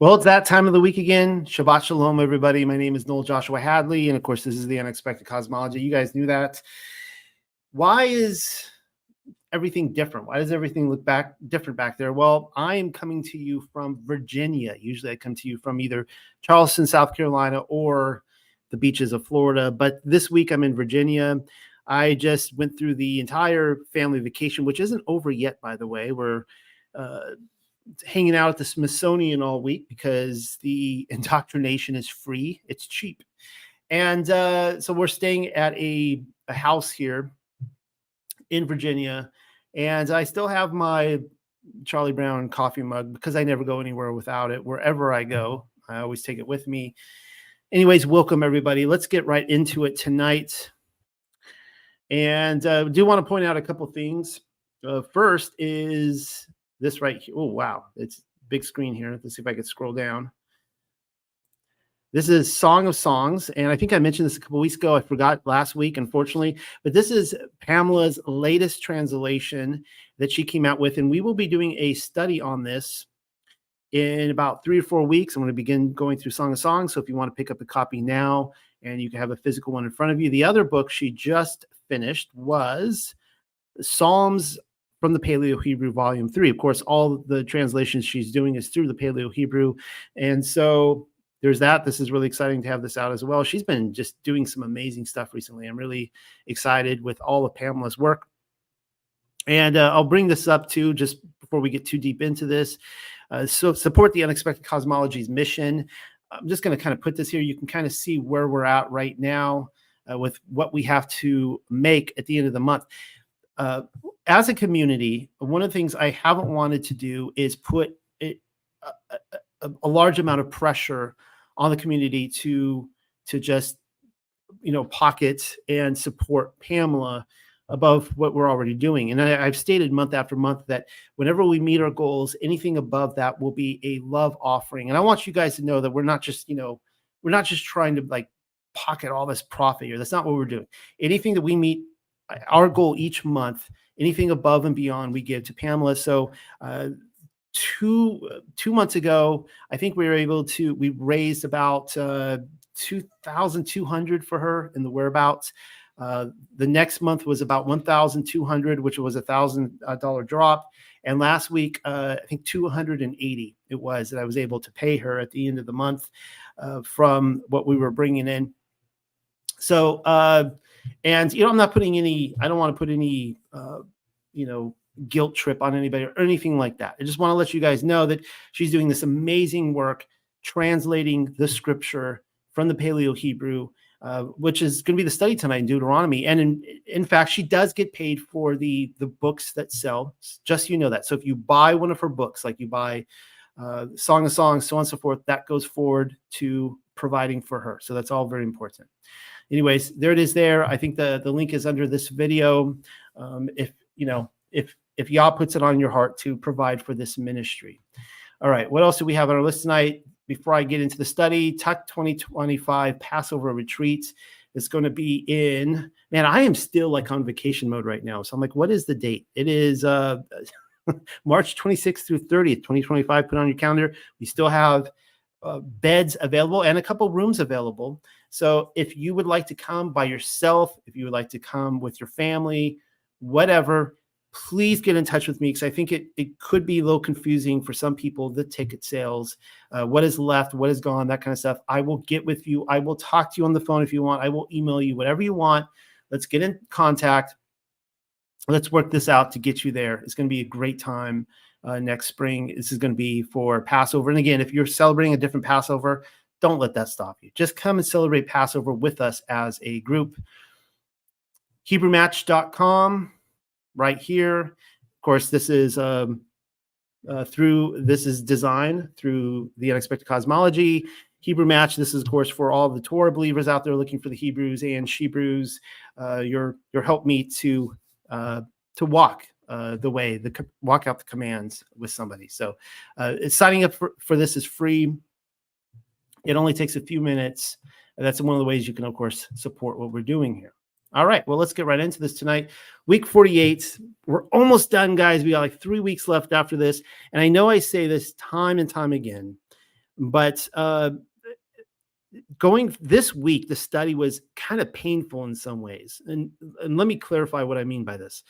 Well, it's that time of the week again. Shabbat Shalom, everybody. My name is Noel Joshua Hadley, and of course, this is the Unexpected Cosmology. You guys knew that. Why is everything different? Why does everything look different back there? Well, I am coming to you from Virginia. Usually I come to you from either Charleston, South Carolina, or the beaches of Florida. But this week I'm in Virginia. I just went through the entire family vacation, which isn't over yet, by the way. We're hanging out at the Smithsonian all week because the indoctrination is free. It's cheap. And so we're staying at a house here in Virginia. And I still have my Charlie Brown coffee mug because I never go anywhere without it. Wherever I go, I always take it with me. Anyways, welcome everybody. Let's get right into it tonight. And do want to point out a couple things. First is this right here. Oh, wow. It's big screen here. Let's see if I can scroll down. This is Song of Songs. And I think I mentioned this a couple weeks ago. I forgot last week, unfortunately. But this is Pamela's latest translation that she came out with. And we will be doing a study on this in about 3 or 4 weeks. I'm going to begin going through Song of Songs. So if you want to pick up a copy now and you can have a physical one in front of you. The other book she just finished was Psalms from the Paleo-Hebrew Volume 3. Of course, all the translations she's doing is through the Paleo-Hebrew. And so there's that. This is really exciting to have this out as well. She's been just doing some amazing stuff recently. I'm really excited with all of Pamela's work. And I'll bring this up too, just before we get too deep into this. So support the Unexpected Cosmology's mission. I'm just going to kind of put this here. You can kind of see where we're at right now with what we have to make at the end of the month. As a community, one of the things I haven't wanted to do is put a large amount of pressure on the community to just, pocket and support Pamela above what we're already doing. And I've stated month after month that whenever we meet our goals, anything above that will be a love offering. And I want you guys to know that we're not just trying to pocket all this profit here. That's not what we're doing. Anything that we meet, our goal each month, anything above and beyond, we give to Pamela. So two months ago, I think we raised about 2,200 for her in the whereabouts. The next month was about 1,200, which was $1,000 drop. And last week, I think 280 it was that I was able to pay her at the end of the month from what we were bringing in. So, and, I'm not putting I don't want to put any, guilt trip on anybody or anything like that. I just want to let you guys know that she's doing this amazing work translating the scripture from the Paleo-Hebrew, which is going to be the study tonight in Deuteronomy. And in fact, she does get paid for the books that sell, just so you know that. So if you buy one of her books, like you buy Song of Songs, so on and so forth, that goes forward to providing for her. So that's all very important. Anyways, there it is there. I think the link is under this video. If Yah puts it on your heart to provide for this ministry. All right, what else do we have on our list tonight? Before I get into the study, Tuck 2025 Passover Retreat is going to be in, man, I am still on vacation mode right now. So I'm like, what is the date? It is March 26th through 30th, 2025. Put on your calendar. We still have beds available and a couple rooms available. So if you would like to come by yourself, if you would like to come with your family, whatever, please get in touch with me because I think it could be a little confusing for some people, the ticket sales, what is left, what is gone, that kind of stuff. I will get with you. I will talk to you on the phone if you want. I will email you, whatever you want. Let's get in contact. Let's work this out to get you there. It's going to be a great time next spring. This is going to be for Passover. And again, if you're celebrating a different Passover, don't let that stop you. Just come and celebrate Passover with us as a group. HebrewMatch.com. Right here. Of course, this is designed through the Unexpected Cosmology. Hebrew Match. This is, of course, for all the Torah believers out there looking for the Hebrews and Shebrews. Your helpmeet to walk the way, walk out the commands with somebody. So signing up for this is free. It only takes a few minutes. That's one of the ways you can, of course, support what we're doing here. All right, well, let's get right into this tonight. Week 48. We're almost done, guys. We got 3 weeks left after this. And I know I say this time and time again. But going this week, the study was kind of painful in some ways. And let me clarify what I mean by this.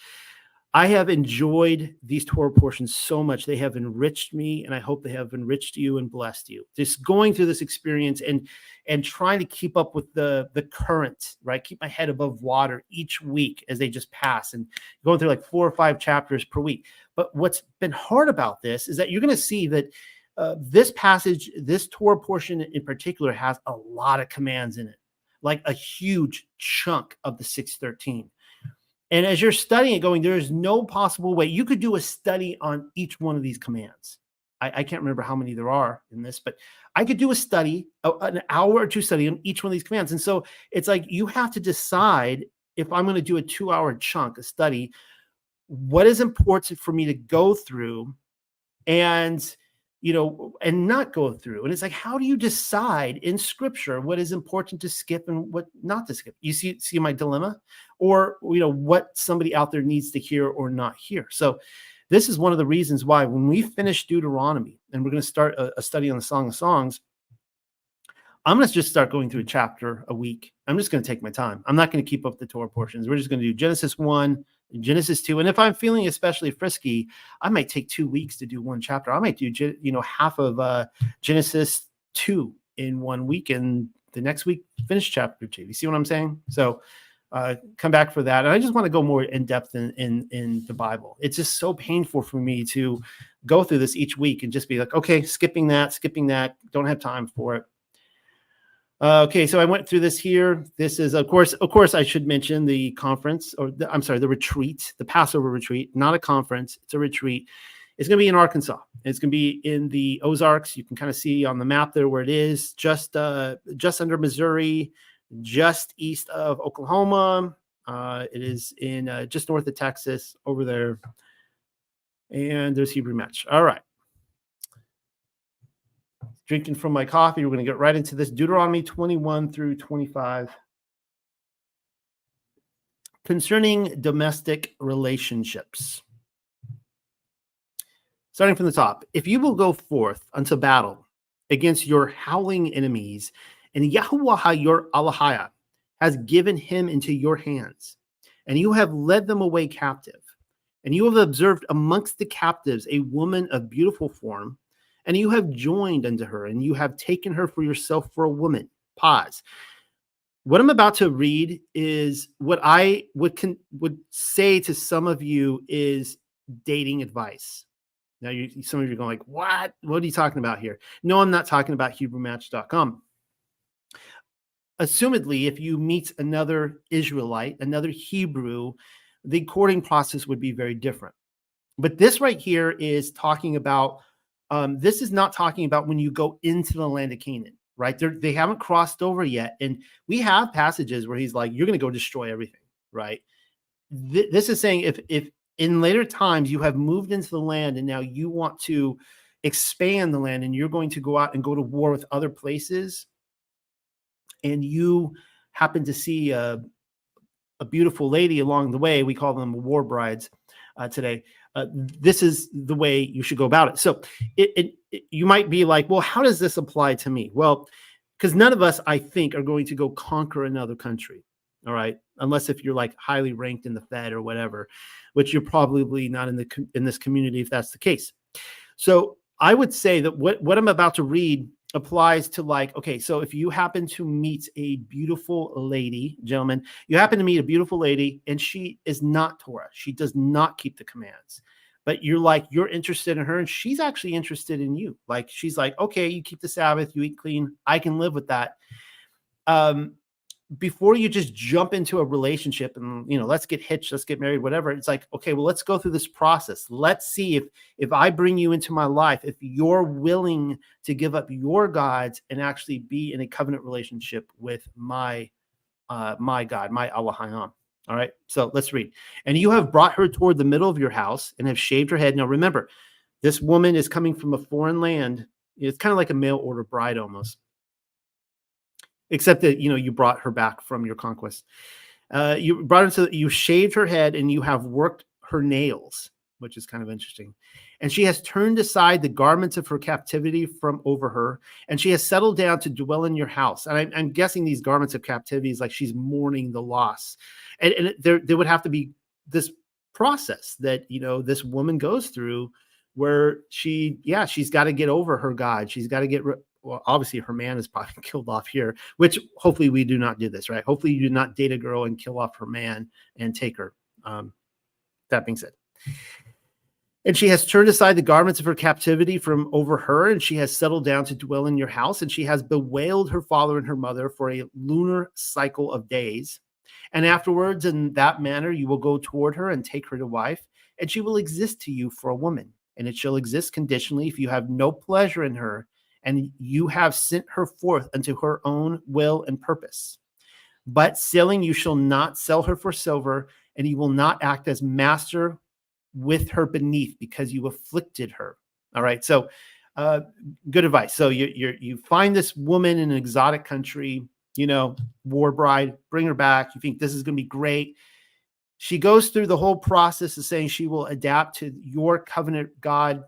I have enjoyed these Torah portions so much. They have enriched me, and I hope they have enriched you and blessed you. Just going through this experience and trying to keep up with the current, right? Keep my head above water each week as they just pass, and going through like 4 or 5 chapters per week. But what's been hard about this is that you're going to see that this passage, this Torah portion in particular, has a lot of commands in it, like a huge chunk of the 613. And as you're studying it going, there is no possible way. You could do a study on each one of these commands. I can't remember how many there are in this, but I could do a study, an hour or 2 study on each one of these commands. And so it's like you have to decide, if I'm going to do a 2-hour chunk, a study, what is important for me to go through and not go through. And it's like, how do you decide in scripture what is important to skip and what not to skip? You see my dilemma, or, what somebody out there needs to hear or not hear. So this is one of the reasons why when we finish Deuteronomy and we're going to start a study on the Song of Songs, I'm going to just start going through a chapter a week. I'm just going to take my time. I'm not going to keep up the Torah portions. We're just going to do Genesis 1, Genesis 2. And if I'm feeling especially frisky, I might take 2 weeks to do one chapter. I might do, half of Genesis 2 in 1 week, and the next week finish chapter 2. You see what I'm saying? So come back for that. And I just want to go more in depth in the Bible. It's just so painful for me to go through this each week and just be like, okay, skipping that, don't have time for it. Okay, so I went through this here. This is, of course, I should mention the conference, the retreat, the Passover retreat, not a conference. It's a retreat. It's going to be in Arkansas. It's going to be in the Ozarks. You can kind of see on the map there where it is, just under Missouri, just east of Oklahoma. It is in just north of Texas over there. And there's Hebrew Match. All right. Drinking from my coffee, we're going to get right into this. Deuteronomy 21 through 25. Concerning domestic relationships. Starting from the top. If you will go forth unto battle against your howling enemies, and Yahuwah your Elohim has given him into your hands, and you have led them away captive, and you have observed amongst the captives a woman of beautiful form, and you have joined unto her, and you have taken her for yourself for a woman. Pause. What I'm about to read is what I would say to some of you is dating advice. Now, some of you are going like, what? What are you talking about here? No, I'm not talking about HebrewMatch.com. Assumedly, if you meet another Israelite, another Hebrew, the courting process would be very different. But this right here is talking about this is not talking about when you go into the land of Canaan, right? They haven't crossed over yet. And we have passages where he's like, you're going to go destroy everything, right? This is saying if in later times you have moved into the land and now you want to expand the land and you're going to go out and go to war with other places, and you happen to see a beautiful lady along the way, we call them war brides today. This is the way you should go about it. So you might be like, well, how does this apply to me? Well, because none of us, I think, are going to go conquer another country. All right. Unless if you're like highly ranked in the Fed or whatever, which you're probably not in this community if that's the case. So I would say that what I'm about to read applies to like, okay, so if you happen to meet a beautiful lady, gentlemen, you happen to meet a beautiful lady and she is not Torah. She does not keep the commands, but you're interested in her and she's actually interested in you. Like, she's like, okay, you keep the Sabbath, you eat clean. I can live with that. Before you just jump into a relationship and, let's get hitched, let's get married, whatever. It's like, okay, well, let's go through this process. Let's see if I bring you into my life, if you're willing to give up your gods and actually be in a covenant relationship with my God, my Elohim. All right. So let's read. And you have brought her toward the middle of your house and have shaved her head. Now, remember, this woman is coming from a foreign land. It's kind of like a mail order bride almost. Except that, you brought her back from your conquest. You shaved her head and you have worked her nails. which is kind of interesting. And she has turned aside the garments of her captivity from over her, and she has settled down to dwell in your house. And I'm guessing these garments of captivity is like she's mourning the loss. And there would have to be this process that, this woman goes through where she's got to get over her God. She's got to well, obviously her man is probably killed off here, which hopefully we do not do this, right? Hopefully you do not date a girl and kill off her man and take her. That being said. And she has turned aside the garments of her captivity from over her, and she has settled down to dwell in your house, and she has bewailed her father and her mother for a lunar cycle of days. And afterwards, in that manner, you will go toward her and take her to wife, and she will exist to you for a woman. And it shall exist conditionally if you have no pleasure in her, and you have sent her forth unto her own will and purpose. But selling, you shall not sell her for silver, and you will not act as master with her beneath, because you afflicted her. All right. So good advice. So you find this woman in an exotic country, war bride, bring her back. You think this is going to be great. She goes through the whole process of saying she will adapt to your covenant God.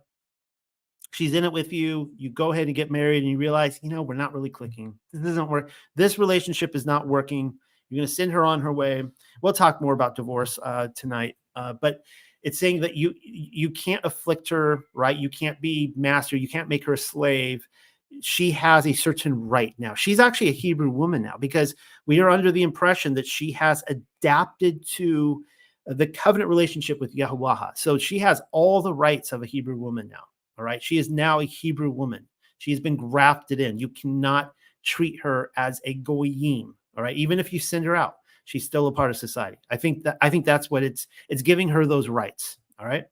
She's in it with you. You go ahead and get married, and you realize, we're not really clicking. This doesn't work. This relationship is not working. You're going to send her on her way. We'll talk more about divorce tonight. But it's saying that you can't afflict her, right? You can't be master. You can't make her a slave. She has a certain right now. She's actually a Hebrew woman now, because we are under the impression that she has adapted to the covenant relationship with Yahuwah. So she has all the rights of a Hebrew woman now. All right. She is now a Hebrew woman. She has been grafted in. You cannot treat her as a goyim. All right. Even if you send her out, she's still a part of society. I think that's what it's giving her those rights. All right.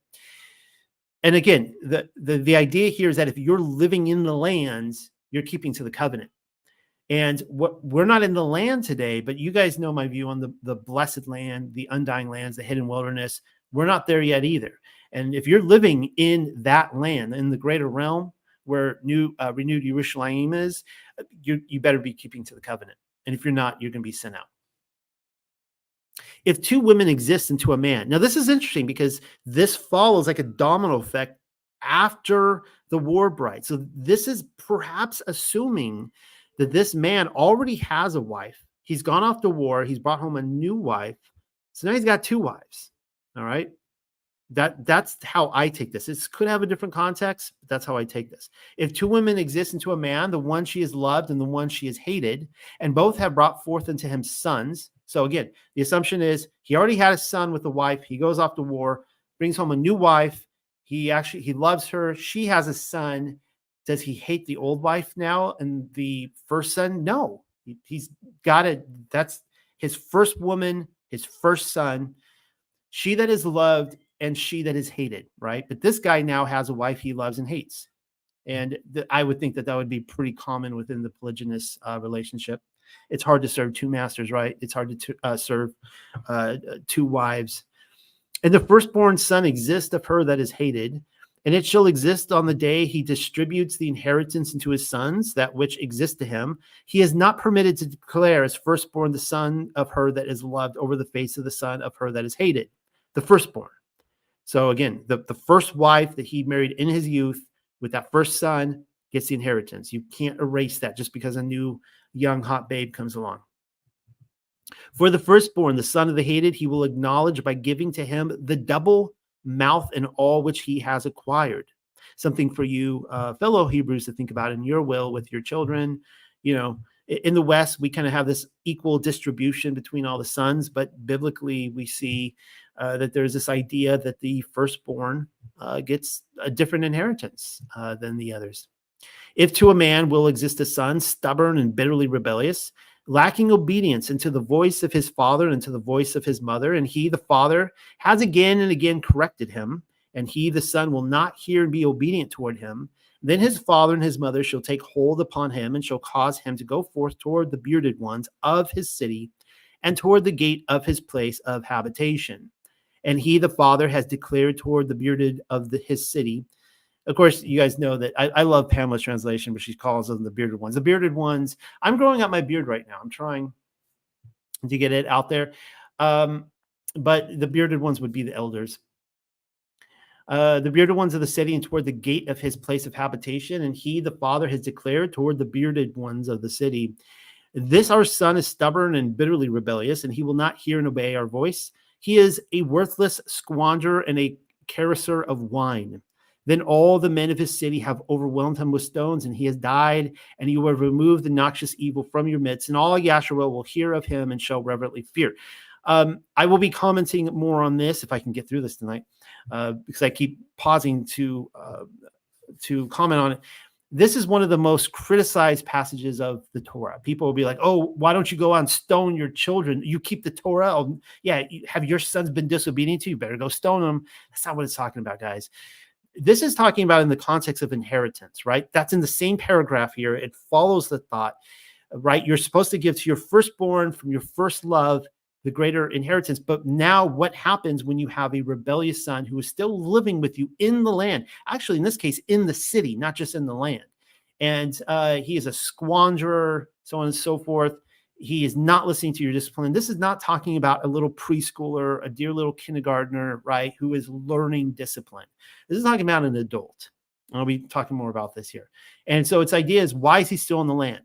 And again, the idea here is that if you're living in the lands, you're keeping to the covenant. And we're not in the land today, but you guys know my view on the blessed land, the undying lands, the hidden wilderness. We're not there yet either. And if you're living in that land, in the greater realm where renewed Jerusalem is, you better be keeping to the covenant. And if you're not, you're going to be sent out. If two women exist into a man. Now, this is interesting because this follows like a domino effect after the war bride. So this is perhaps assuming that this man already has a wife. He's gone off to war. He's brought home a new wife. So now he's got two wives. All right. That's how I take this. This could have a different context, but that's how I take this. If two women exist into a man, the one she has loved and the one she has hated, and both have brought forth unto him sons. So again, the assumption is he already had a son with a wife. He goes off to war, brings home a new wife. He loves her. She has a son. Does he hate the old wife now and the first son? No, he's got it. That's his first woman, his first son. She that is loved and she that is hated, right? But this guy now has a wife he loves and hates. And I would think that would be pretty common within the polygynous relationship. It's hard to serve two masters, right? It's hard to serve two wives. And the firstborn son exists of her that is hated, and it shall exist on the day he distributes the inheritance unto his sons, that which exists to him. He is not permitted to declare as firstborn the son of her that is loved over the face of the son of her that is hated, the firstborn. So again, the first wife that he married in his youth with that first son gets the inheritance. You can't erase that just because a new young hot babe comes along. For the firstborn, the son of the hated, he will acknowledge by giving to him the double mouth in all which he has acquired. Something for you fellow Hebrews to think about in your will with your children. In the West, we kind of have this equal distribution between all the sons, but biblically we see that there's this idea that the firstborn gets a different inheritance than the others. If to a man will exist a son, stubborn and bitterly rebellious, lacking obedience into the voice of his father and to the voice of his mother, and he, the father, has again and again corrected him, and he, the son, will not hear and be obedient toward him, then his father and his mother shall take hold upon him and shall cause him to go forth toward the bearded ones of his city and toward the gate of his place of habitation. And he, the father, has declared toward the bearded of his city. Of course, you guys know that I love Pamela's translation, but she calls them the bearded ones. The bearded ones, I'm growing out my beard right now. I'm trying to get it out there. But the bearded ones would be the elders. the bearded ones of the city and toward the gate of his place of habitation. And he, the Father, has declared toward the bearded ones of the city, this our son is stubborn and bitterly rebellious, and he will not hear and obey our voice. He is a worthless squanderer and a caresser of wine. Then all the men of his city have overwhelmed him with stones, and he has died, and you will remove the noxious evil from your midst, and all Yasharel will hear of him and shall reverently fear. I will be commenting more on this if I can get through this tonight, because I keep pausing to comment on it. This is one of the most criticized passages of the Torah. People will be like, oh, why don't you go and stone your children? You keep the Torah. Oh, yeah, have your sons been disobedient to you? Better go stone them. That's not what it's talking about, guys. This is talking about in the context of inheritance, right? That's in the same paragraph here. It follows the thought, right? You're supposed to give to your firstborn from your first love the greater inheritance. But now what happens when you have a rebellious son who is still living with you in the land? Actually, in this case, in the city, not just in the land. And he is a squanderer, so on and so forth. He is not listening to your discipline. This is not talking about a little preschooler, a dear little kindergartner, right, who is learning discipline. This is talking about an adult. I'll be talking more about this here. And so its idea is, why is he still in the land?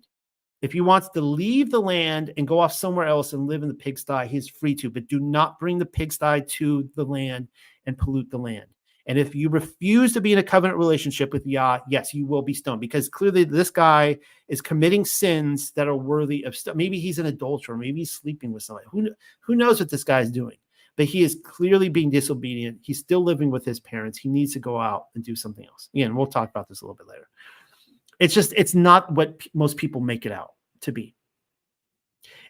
If he wants to leave the land and go off somewhere else and live in the pigsty, he's free to, but do not bring the pigsty to the land and pollute the land. And if you refuse to be in a covenant relationship with Yah, yes, you will be stoned, because clearly this guy is committing sins that are worthy of stone. Maybe he's an adulterer. Maybe he's sleeping with somebody. Who knows what this guy is doing? But he is clearly being disobedient. He's still living with his parents. He needs to go out and do something else. Again, we'll talk about this a little bit later. It's not what most people make it out to be.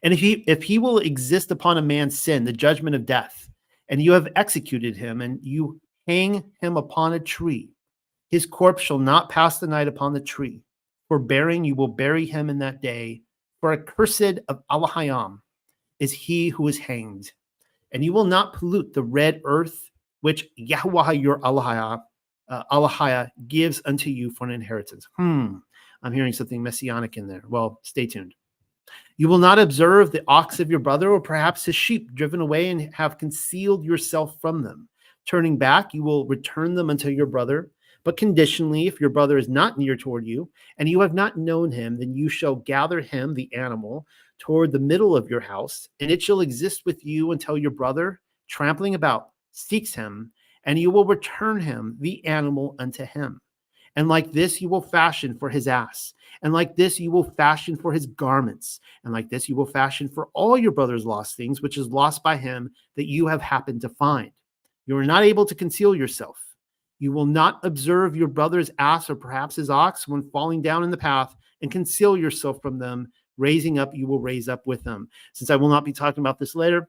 And if he will exist upon a man's sin, the judgment of death, and you have executed him, and you hang him upon a tree, his corpse shall not pass the night upon the tree. For bearing, you will bury him in that day. For accursed of Allahayam is he who is hanged. And you will not pollute the red earth, which Yahweh your Allahaya gives unto you for an inheritance. I'm hearing something messianic in there. Well, stay tuned. You will not observe the ox of your brother, or perhaps his sheep driven away, and have concealed yourself from them. Turning back, you will return them unto your brother. But conditionally, if your brother is not near toward you, and you have not known him, then you shall gather him, the animal, toward the middle of your house, and it shall exist with you until your brother, trampling about, seeks him, and you will return him, the animal, unto him. And like this you will fashion for his ass, and like this you will fashion for his garments, and like this you will fashion for all your brother's lost things, which is lost by him that you have happened to find. You are not able to conceal yourself. You will not observe your brother's ass or perhaps his ox when falling down in the path, and conceal yourself from them. Raising up, you will raise up with them. Since I will not be talking about this later,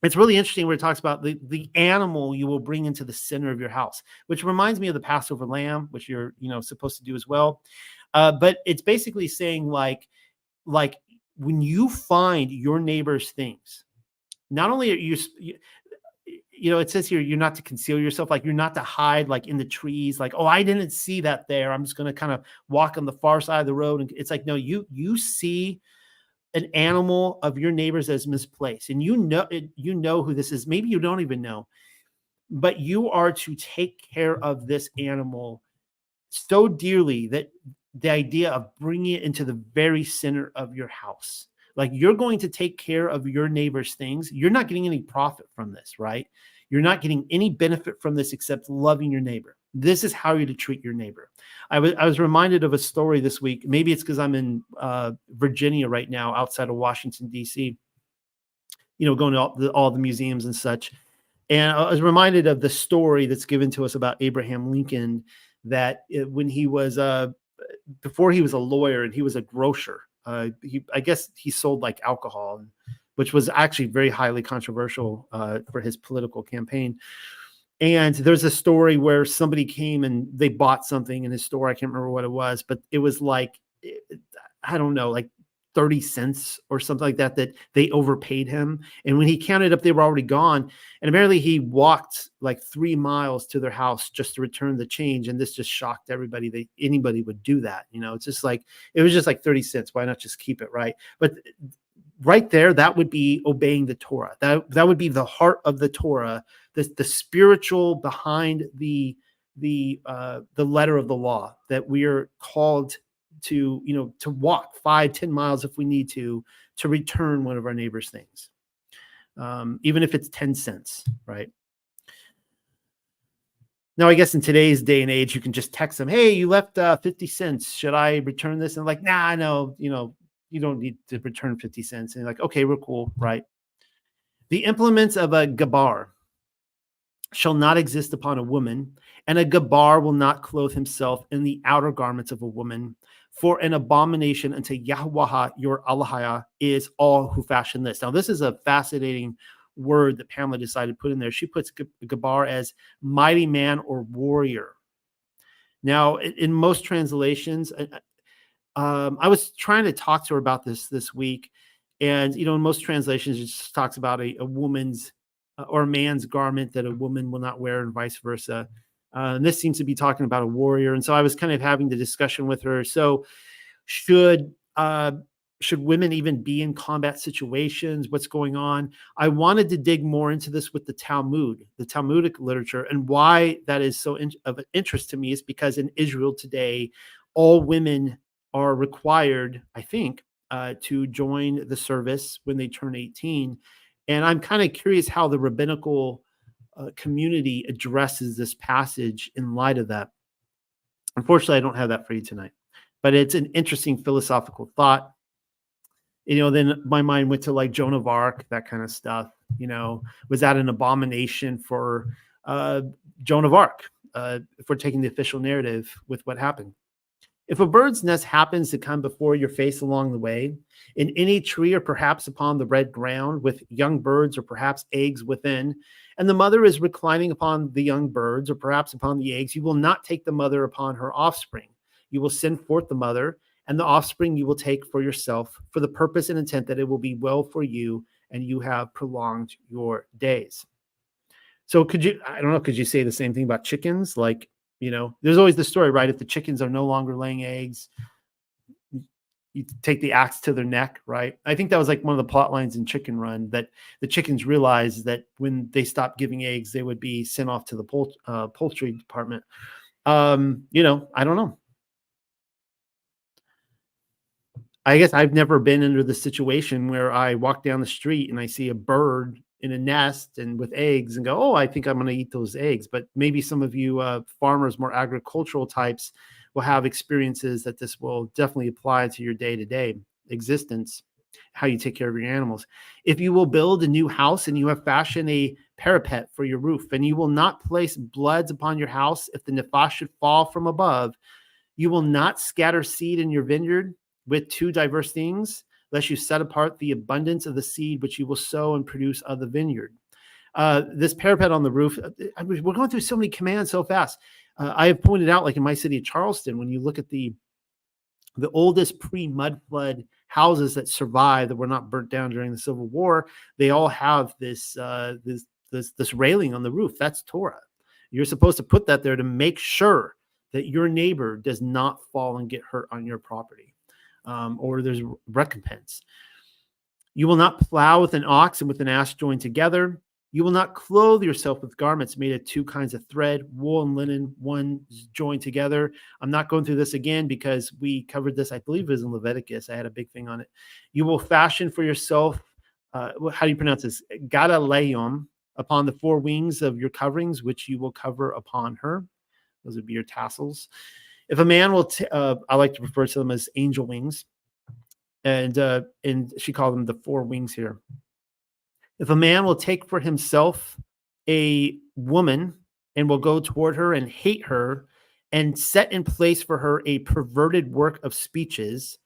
it's really interesting where it talks about the animal you will bring into the center of your house, which reminds me of the Passover lamb, which you're supposed to do as well. But it's basically saying like when you find your neighbor's things, not only are you it says here, you're not to conceal yourself, like you're not to hide like in the trees, like, oh, I didn't see that there, I'm just going to kind of walk on the far side of the road. And it's like, no, you see an animal of your neighbors as misplaced, and you know who this is. Maybe you don't even know, but you are to take care of this animal so dearly that the idea of bringing it into the very center of your house, like you're going to take care of your neighbor's things. You're not getting any profit from this, right? You're not getting any benefit from this except loving your neighbor. This is how you're to treat your neighbor. I was reminded of a story this week. Maybe it's because I'm in Virginia right now, outside of Washington, D.C., going to all the museums and such. And I was reminded of the story that's given to us about Abraham Lincoln, that when he was, before he was a lawyer and he was a grocer, I guess he sold like alcohol, which was actually very highly controversial for his political campaign. And there's a story where somebody came and they bought something in his store. I can't remember what it was, but it was like, I don't know, like 30 cents or something like that they overpaid him. And when he counted up, they were already gone. And apparently he walked like 3 miles to their house just to return the change. And this just shocked everybody that anybody would do that. It's just like, it was just like 30 cents. Why not just keep it, right? But right there, that would be obeying the Torah. That would be the heart of the Torah, the spiritual behind the letter of the law, that we are called to, to walk 5-10 miles if we need to return one of our neighbor's things, even if it's 10 cents, right? Now, I guess in today's day and age, you can just text them, "Hey, you left 50 cents. Should I return this?" And like, "Nah, no, you don't need to return 50 cents." And you're like, "Okay, we're cool," right? The implements of a gabar shall not exist upon a woman, and a gabar will not clothe himself in the outer garments of a woman, for an abomination unto Yahweh your Allahah is all who fashion this. Now, this is a fascinating word that Pamela decided to put in there. She puts gabar as mighty man or warrior. Now, in most translations, I was trying to talk to her about this week, and in most translations, it just talks about a woman's or a man's garment that a woman will not wear, and vice versa. And this seems to be talking about a warrior. And so I was kind of having the discussion with her. So should women even be in combat situations? What's going on? I wanted to dig more into this with the Talmudic literature, and why that is so of interest to me is because in Israel today, all women are required, I think, to join the service when they turn 18. And I'm kind of curious how the rabbinical community addresses this passage in light of that. Unfortunately, I don't have that for you tonight, but it's an interesting philosophical thought. Then my mind went to like Joan of Arc, that kind of stuff. Was that an abomination for Joan of Arc? If we're taking the official narrative with what happened. If a bird's nest happens to come before your face along the way, in any tree or perhaps upon the red ground, with young birds or perhaps eggs within, and the mother is reclining upon the young birds or perhaps upon the eggs, you will not take the mother upon her offspring. You will send forth the mother, and the offspring you will take for yourself, for the purpose and intent that it will be well for you, and you have prolonged your days. So could you say the same thing about chickens? Like, there's always the story, right? If the chickens are no longer laying eggs, you take the axe to their neck, right? I think that was like one of the plot lines in Chicken Run, that the chickens realized that when they stopped giving eggs, they would be sent off to the poultry department. I don't know. I guess I've never been into the situation where I walk down the street and I see a bird in a nest and with eggs and go, "Oh, I think I'm going to eat those eggs." But maybe some of you farmers, more agricultural types, will have experiences that this will definitely apply to your day-to-day existence, how you take care of your animals. If you will build a new house and you have fashioned a parapet for your roof, and you will not place bloods upon your house, if the nephas should fall from above, you will not scatter seed in your vineyard with two diverse things, lest you set apart the abundance of the seed which you will sow and produce of the vineyard. This parapet on the roof, we're going through so many commands so fast. I have pointed out, like in my city of Charleston, when you look at the oldest pre-mud flood houses that survived, that were not burnt down during the Civil War, they all have this railing on the roof. That's Torah. You're supposed to put that there to make sure that your neighbor does not fall and get hurt on your property. Or there's recompense. You will not plow with an ox and with an ass joined together. You will not clothe yourself with garments made of two kinds of thread, wool and linen, one joined together. I'm not going through this again because we covered this, I believe it was in Leviticus. I had a big thing on it. You will fashion for yourself, how do you pronounce this? Gadaleum, upon the four wings of your coverings, which you will cover upon her. Those would be your tassels. If a man will, I like to refer to them as angel wings, and she called them the four wings here. If a man will take for himself a woman and will go toward her and hate her, and set in place for her a perverted work of speeches,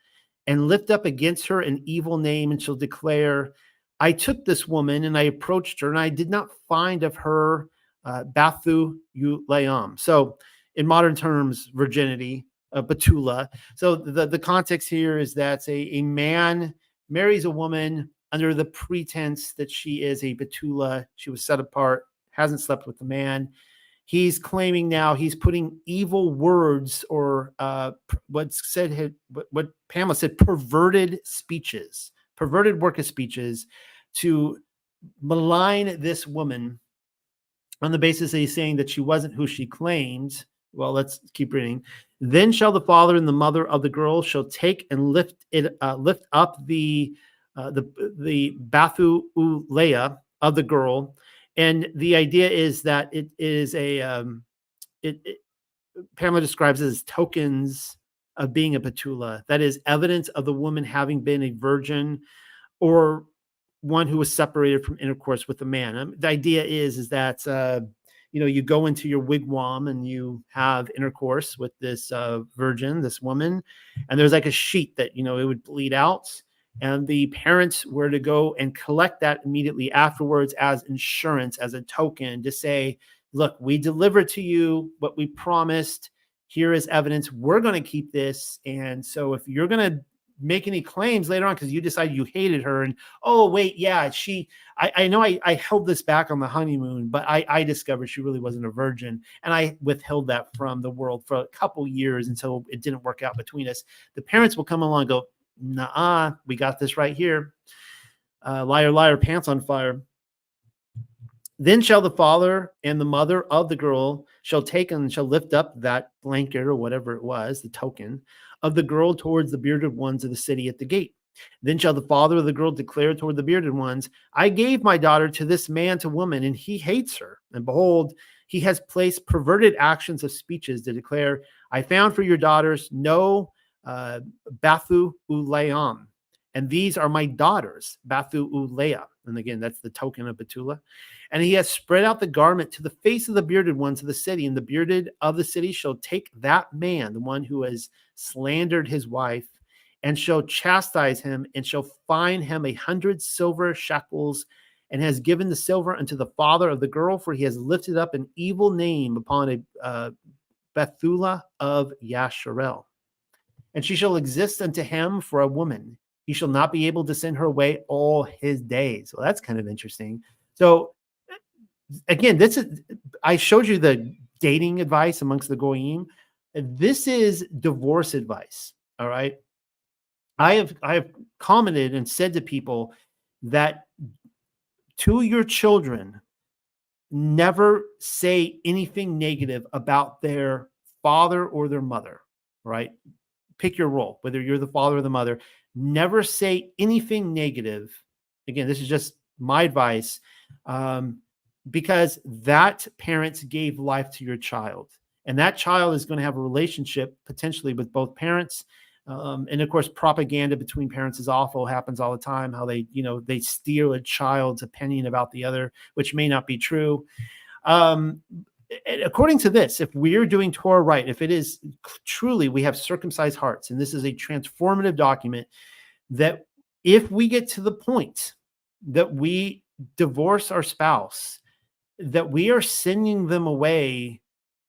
and lift up against her an evil name, and shall declare, "I took this woman and I approached her, and I did not find of her bathu ulayam." So, in modern terms, virginity, betula. So the context here is that a man marries a woman under the pretense that she is a betula. She was set apart, hasn't slept with the man. He's claiming now he's putting evil words, or what Pamela said, perverted speeches, perverted work of speeches, to malign this woman on the basis that he's saying that she wasn't who she claimed. Well, let's keep reading. Then shall the father and the mother of the girl shall take and lift up the Bathu-uleah of the girl, and the idea is that it is Pamela describes it as tokens of being a Betula. That is evidence of the woman having been a virgin or one who was separated from intercourse with a man. The idea is that you go into your wigwam and you have intercourse with this virgin, this woman, and there's like a sheet that it would bleed out, and the parents were to go and collect that immediately afterwards as insurance, as a token to say, look, we delivered to you what we promised. Here is evidence. We're going to keep this. And so if you're going to make any claims later on because you decided you hated her and, oh, wait, yeah, I know I held this back on the honeymoon, but I discovered she really wasn't a virgin. And I withheld that from the world for a couple years until it didn't work out between us. The parents will come along and go, nah, we got this right here. Liar, liar, pants on fire. Then shall the father and the mother of the girl shall take and shall lift up that blanket or whatever it was, the token of the girl towards the bearded ones of the city at the gate. Then shall the father of the girl declare toward the bearded ones, I gave my daughter to this man to woman, and he hates her. And behold, he has placed perverted actions of speeches to declare, I found for your daughters no Bathu-uleam. And these are my daughters, Bathu-uleah. And again, that's the token of Betula. And he has spread out the garment to the face of the bearded ones of the city. And the bearded of the city shall take that man, the one who has slandered his wife, and shall chastise him, and shall fine him 100 silver shekels, and has given the silver unto the father of the girl, for he has lifted up an evil name upon a Bethulah of Yasharel. And she shall exist unto him for a woman. He shall not be able to send her away all his days. Well, that's kind of interesting. So again, I showed you the dating advice amongst the Goyim. This is divorce advice. All right. I have commented and said to people that to your children, never say anything negative about their father or their mother, right? Pick your role, whether you're the father or the mother. Never say anything negative. Again, this is just my advice, because that parents gave life to your child, and that child is going to have a relationship potentially with both parents. And of course, propaganda between parents is awful. Happens all the time. How they steal a child's opinion about the other, which may not be true. According to this, if we're doing Torah right, if it is truly, we have circumcised hearts, and this is a transformative document, that if we get to the point that we divorce our spouse, that we are sending them away,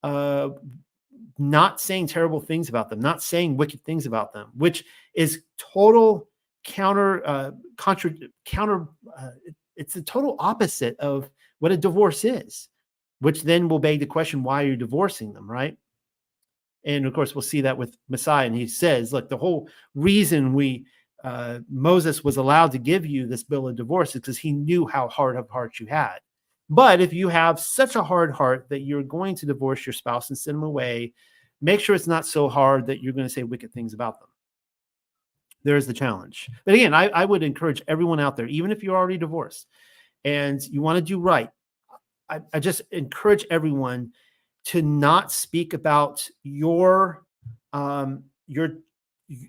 not saying terrible things about them, not saying wicked things about them, which is total it's the total opposite of what a divorce is, which then will beg the question, why are you divorcing them, right? And of course, we'll see that with Messiah. And he says, look, the whole reason Moses was allowed to give you this bill of divorce is because he knew how hard of heart you had. But if you have such a hard heart that you're going to divorce your spouse and send them away, make sure it's not so hard that you're going to say wicked things about them. There's the challenge. But again, I would encourage everyone out there, even if you're already divorced and you want to do right, I just encourage everyone to not speak about your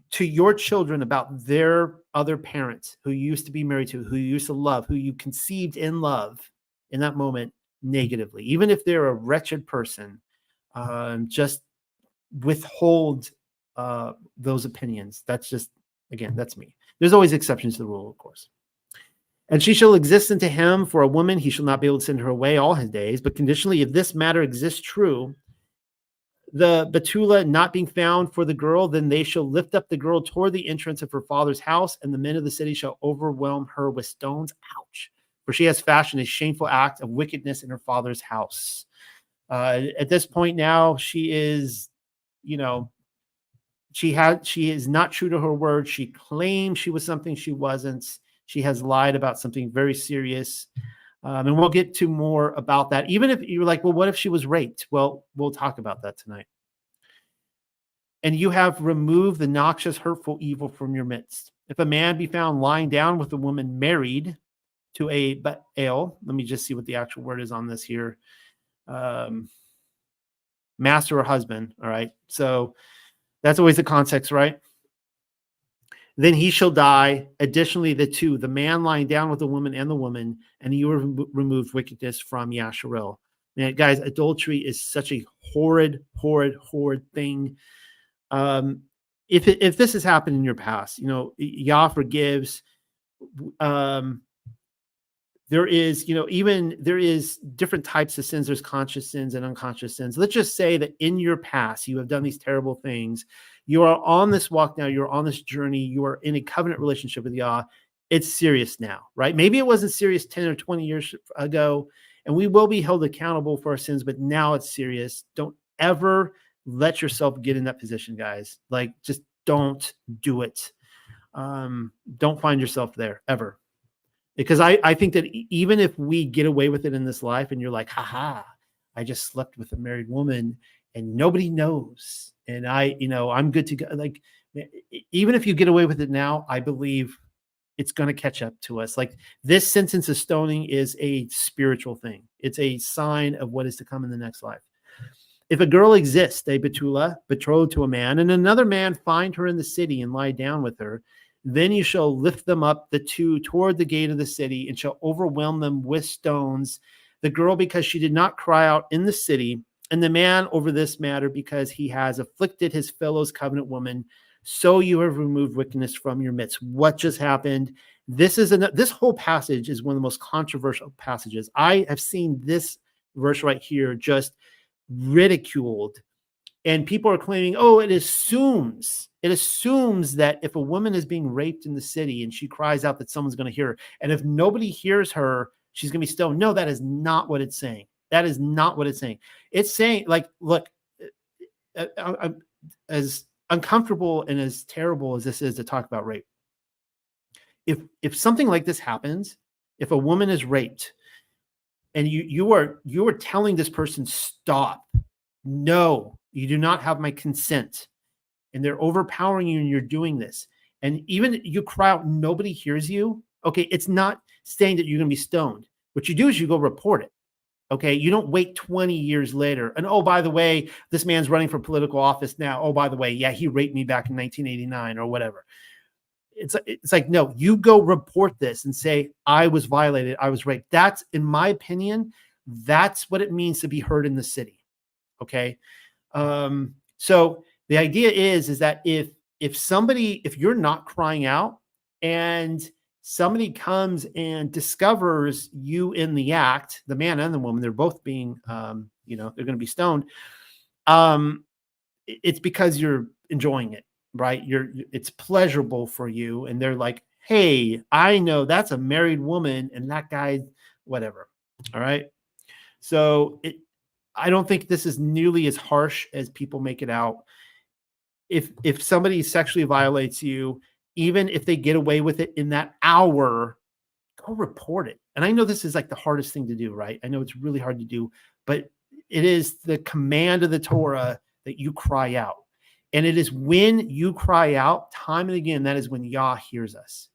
children about their other parents who you used to be married to, who you used to love, who you conceived in love in that moment negatively. Even if they're a wretched person, just withhold those opinions. That's just, again, that's me. There's always exceptions to the rule, of course. And she shall exist unto him for a woman. He shall not be able to send her away all his days. But conditionally, if this matter exists true, the Betula not being found for the girl, then they shall lift up the girl toward the entrance of her father's house, and the men of the city shall overwhelm her with stones. Ouch. For she has fashioned a shameful act of wickedness in her father's house. At this point now, she is, she is not true to her word. She claimed she was something she wasn't. She has lied about something very serious. And we'll get to more about that. Even if you're like, well, what if she was raped? Well, we'll talk about that tonight. And you have removed the noxious, hurtful evil from your midst. If a man be found lying down with a woman married to a Baal, let me just see what the actual word is on this here. Master or husband. All right. So that's always the context, right? Then he shall die. Additionally, the man lying down with the woman and the woman, and you have removed wickedness from Yasharel. Man, guys, adultery is such a horrid, horrid, horrid thing. If this has happened in your past, Yah forgives. There is different types of sins. There's conscious sins and unconscious sins. Let's just say that in your past, you have done these terrible things. You are on this walk now. You're on this journey. You are in a covenant relationship with Yah. It's serious now, right? Maybe it wasn't serious 10 or 20 years ago, and we will be held accountable for our sins, but now it's serious. Don't ever let yourself get in that position, guys. Like, just don't do it. Don't find yourself there ever. Because I think that even if we get away with it in this life and you're like, haha, I just slept with a married woman and nobody knows. And I'm good to go. Like, even if you get away with it now, I believe it's going to catch up to us. Like, this sentence of stoning is a spiritual thing. It's a sign of what is to come in the next life. If a girl exists, a betula, betrothed to a man, and another man find her in the city and lie down with her, then you shall lift them up, the two, toward the gate of the city, and shall overwhelm them with stones. The girl, because she did not cry out in the city, and the man over this matter, because he has afflicted his fellow's covenant woman. So you have removed wickedness from your midst. What just happened? This whole passage is one of the most controversial passages. I have seen this verse right here just ridiculed. And people are claiming, it assumes that if a woman is being raped in the city and she cries out, that someone's going to hear her. And if nobody hears her, she's going to be stoned. No, that is not what it's saying. That is not what it's saying. It's saying, like, look, as uncomfortable and as terrible as this is to talk about rape, if something like this happens, if a woman is raped and you are telling this person, stop, no, you do not have my consent, and they're overpowering you and you're doing this, and even you cry out, nobody hears you. Okay, it's not saying that you're going to be stoned. What you do is you go report it. Okay, you don't wait 20 years later. And by the way, this man's running for political office now. By the way, yeah, he raped me back in 1989 or whatever. It's like, no, you go report this and say, I was violated, I was raped. That's, in my opinion, that's what it means to be heard in the city. Okay. So the idea is that if you're not crying out and somebody comes and discovers you in the act, the man and the woman, they're both being, they're going to be stoned. It's because you're enjoying it, right? It's pleasurable for you. And they're like, hey, I know that's a married woman and that guy, whatever. All right. So I don't think this is nearly as harsh as people make it out. If somebody sexually violates you, even if they get away with it in that hour, go report it. And I know this is like the hardest thing to do, right? I know it's really hard to do, but it is the command of the Torah that you cry out. And it is when you cry out time and again, that is when Yah hears us.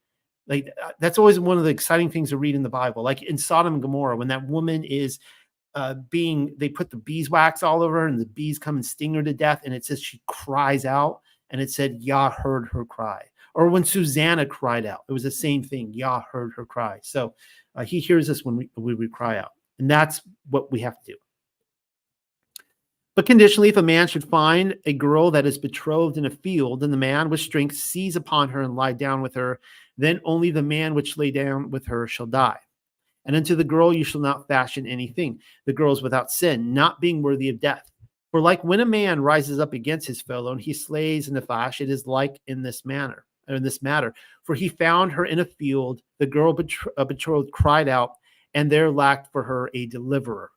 Like, that's always one of the exciting things to read in the Bible. Like in Sodom and Gomorrah, when that woman is they put the beeswax all over her and the bees come and sting her to death. And it says she cries out, and it said Yah heard her cry. Or when Susanna cried out, it was the same thing. Yah heard her cry. So he hears us when we cry out. And that's what we have to do. But conditionally, if a man should find a girl that is betrothed in a field, and the man with strength seize upon her and lie down with her, then only the man which lay down with her shall die. And unto the girl you shall not fashion anything. The girl is without sin, not being worthy of death. For like when a man rises up against his fellow and he slays in the fash, it is like in this matter. For he found her in a field, the girl betrothed cried out, and there lacked for her a deliverer.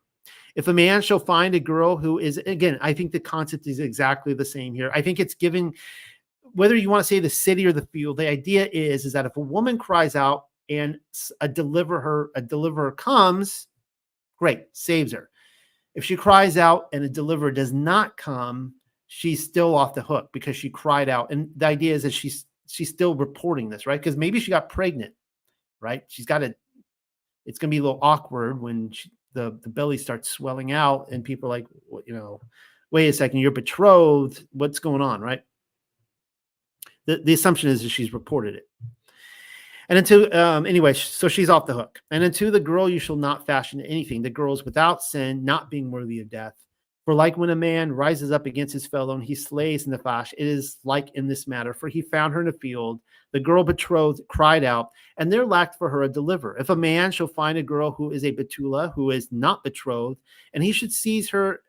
If a man shall find a girl who is, again, I think the concept is exactly the same here. I think it's given, whether you want to say the city or the field, the idea is that if a woman cries out and a deliverer comes, great, saves her. If she cries out and a deliverer does not come, she's still off the hook because she cried out. And the idea is that she's still reporting this, right? Because maybe she got pregnant, right? It's going to be a little awkward when the belly starts swelling out and people are like, wait a second, you're betrothed. What's going on, right? The assumption is that she's reported it. And anyway, so she's off the hook. And unto the girl you shall not fashion anything. The girl is without sin, not being worthy of death. For like when a man rises up against his fellow and he slays in the fash, it is like in this matter. For he found her in a field. The girl betrothed cried out, and there lacked for her a deliverer. If a man shall find a girl who is a betula, who is not betrothed, and he should seize her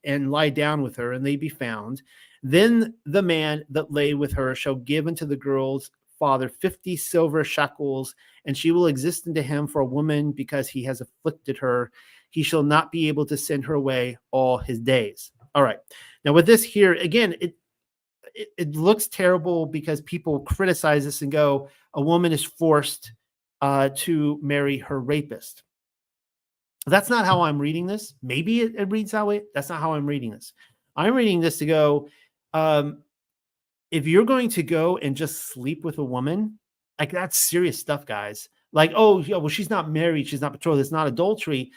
and lie down with her, and they be found, then the man that lay with her shall give unto the girl's father 50 silver shekels, and she will exist unto him for a woman because he has afflicted her. He shall not be able to send her away all his days. All right. Now with this here, again, it looks terrible because people criticize this and go, a woman is forced to marry her rapist. That's not how I'm reading this. Maybe it reads that way. That's not how I'm reading this. I'm reading this to go, if you're going to go and just sleep with a woman, like that's serious stuff, guys. Like, oh, yeah, well, she's not married, she's not betrothed, it's not adultery,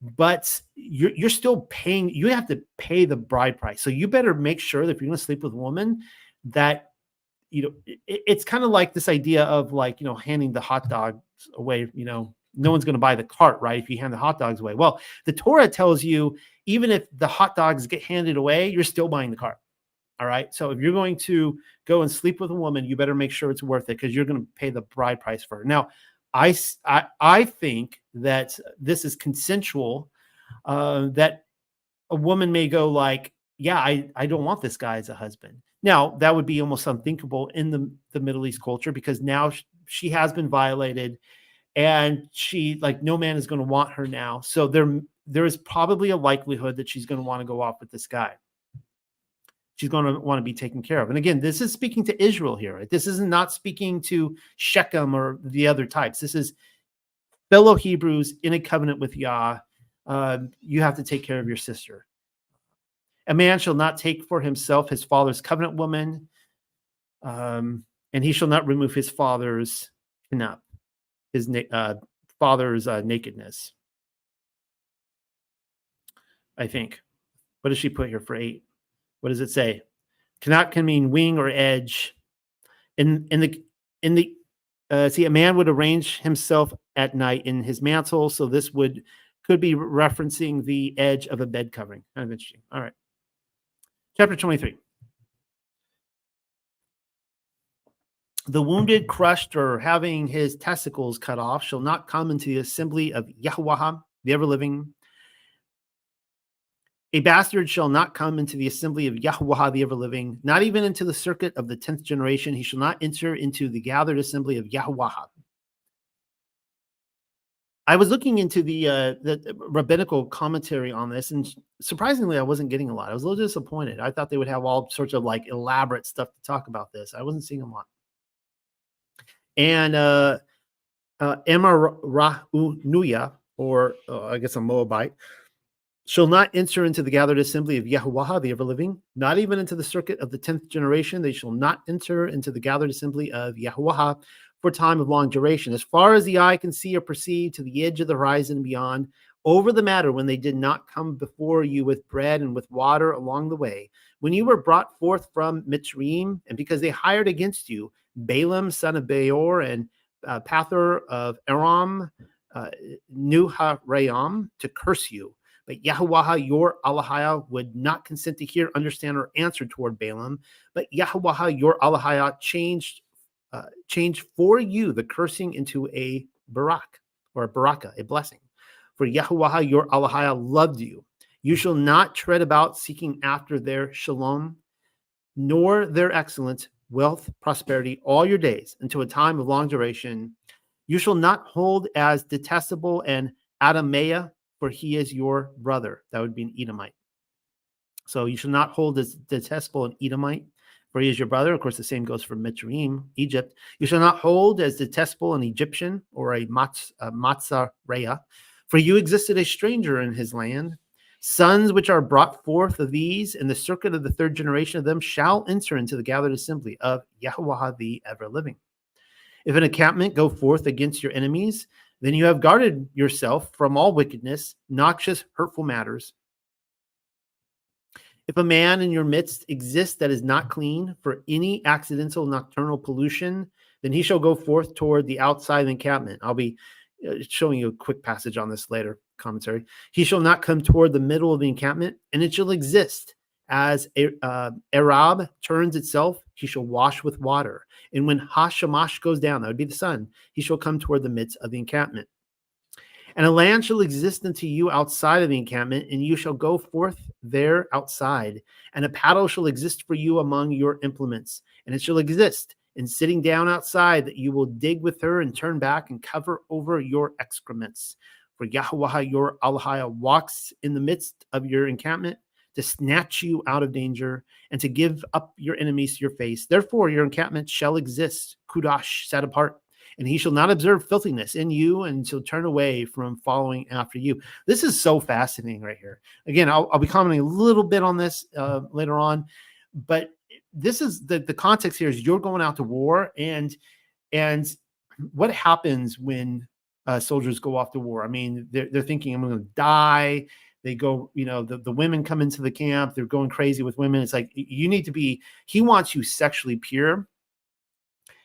but you're still paying. You have to pay the bride price. So you better make sure that if you're going to sleep with a woman, that it's kind of like this idea of like handing the hot dogs away. No one's going to buy the cart, right? If you hand the hot dogs away. Well, the Torah tells you even if the hot dogs get handed away, you're still buying the cart. All right. So if you're going to go and sleep with a woman, you better make sure it's worth it because you're going to pay the bride price for her. Now, I think that this is consensual, that a woman may go like, yeah, I don't want this guy as a husband. Now, that would be almost unthinkable in the Middle East culture because now she has been violated and no man is going to want her now. So there is probably a likelihood that she's going to want to go off with this guy. She's going to want to be taken care of. And again, this is speaking to Israel here. Right? This is not speaking to Shechem or the other types. This is fellow Hebrews in a covenant with Yah. You have to take care of your sister. A man shall not take for himself his father's covenant woman, and he shall not remove his father's father's nakedness. I think. What does she put here for 8? What does it say? Cannot can mean wing or edge. See, a man would arrange himself at night in his mantle, so this could be referencing the edge of a bed covering. Kind of interesting. All right. Chapter 23. The wounded, crushed, or having his testicles cut off shall not come into the assembly of Yahuwah, the ever-living. A bastard shall not come into the assembly of Yahuwah, the ever-living, not even into the circuit of the 10th generation. He shall not enter into the gathered assembly of Yahuwah. I was looking into the rabbinical commentary on this, and surprisingly, I wasn't getting a lot. I was a little disappointed. I thought they would have all sorts of like elaborate stuff to talk about this. I wasn't seeing a lot. And Emarahunuya, or I guess a Moabite, shall not enter into the gathered assembly of Yahuwah, the ever-living, not even into the circuit of the 10th generation. They shall not enter into the gathered assembly of Yahuwah for time of long duration. As far as the eye can see or perceive, to the edge of the horizon and beyond, over the matter when they did not come before you with bread and with water along the way, when you were brought forth from Mitzrayim, and because they hired against you Balaam, son of Beor, and Pathor of Aram, Nuharayam, to curse you. But Yahuwah, your Allahah, would not consent to hear, understand, or answer toward Balaam. But Yahuwah, your Allahah, changed for you the cursing into a barak, or a baraka, a blessing. For Yahuwah, your Allahah, loved you. You shall not tread about seeking after their shalom, nor their excellence, wealth, prosperity, all your days, until a time of long duration. You shall not hold as detestable an Adamah, for he is your brother. That would be an Edomite. So you shall not hold as detestable an Edomite, for he is your brother. Of course, the same goes for Mitzrayim, Egypt. You shall not hold as detestable an Egyptian or a Matzareah, for you existed a stranger in his land. Sons which are brought forth of these in the circuit of the third generation of them shall enter into the gathered assembly of Yahweh the ever-living. If an encampment go forth against your enemies, then you have guarded yourself from all wickedness, noxious, hurtful matters. If a man in your midst exists that is not clean for any accidental nocturnal pollution, then he shall go forth toward the outside of the encampment. I'll be showing you a quick passage on this later, commentary. He shall not come toward the middle of the encampment, and it shall exist as Arab turns itself, he shall wash with water. And when Hashamash goes down, that would be the sun, he shall come toward the midst of the encampment. And a land shall exist unto you outside of the encampment, and you shall go forth there outside. And a paddle shall exist for you among your implements, and it shall exist in sitting down outside, that you will dig with her and turn back and cover over your excrements. For Yahweh your Allah walks in the midst of your encampment to snatch you out of danger and to give up your enemies to your face. Therefore, your encampment shall exist, Kudash, set apart. And he shall not observe filthiness in you and shall turn away from following after you. This is so fascinating right here. Again, I'll be commenting a little bit on this later on, but this is the context here is you're going out to war, and what happens when soldiers go off to war? I mean, they're thinking, I'm going to die. They go, the women come into the camp. They're going crazy with women. It's like, you need to be, he wants you sexually pure.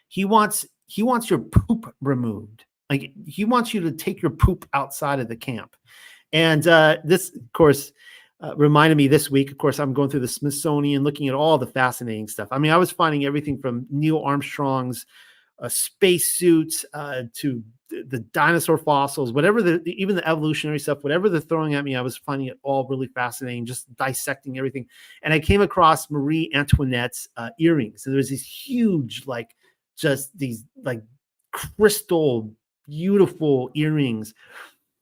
He wants your poop removed. Like, he wants you to take your poop outside of the camp. And this, of course, reminded me this week, of course, I'm going through the Smithsonian, looking at all the fascinating stuff. I mean, I was finding everything from Neil Armstrong's spacesuits to the dinosaur fossils, whatever even the evolutionary stuff, whatever they're throwing at me, I was finding it all really fascinating, just dissecting everything. And I came across Marie Antoinette's earrings. And there's these huge, just these crystal, beautiful earrings.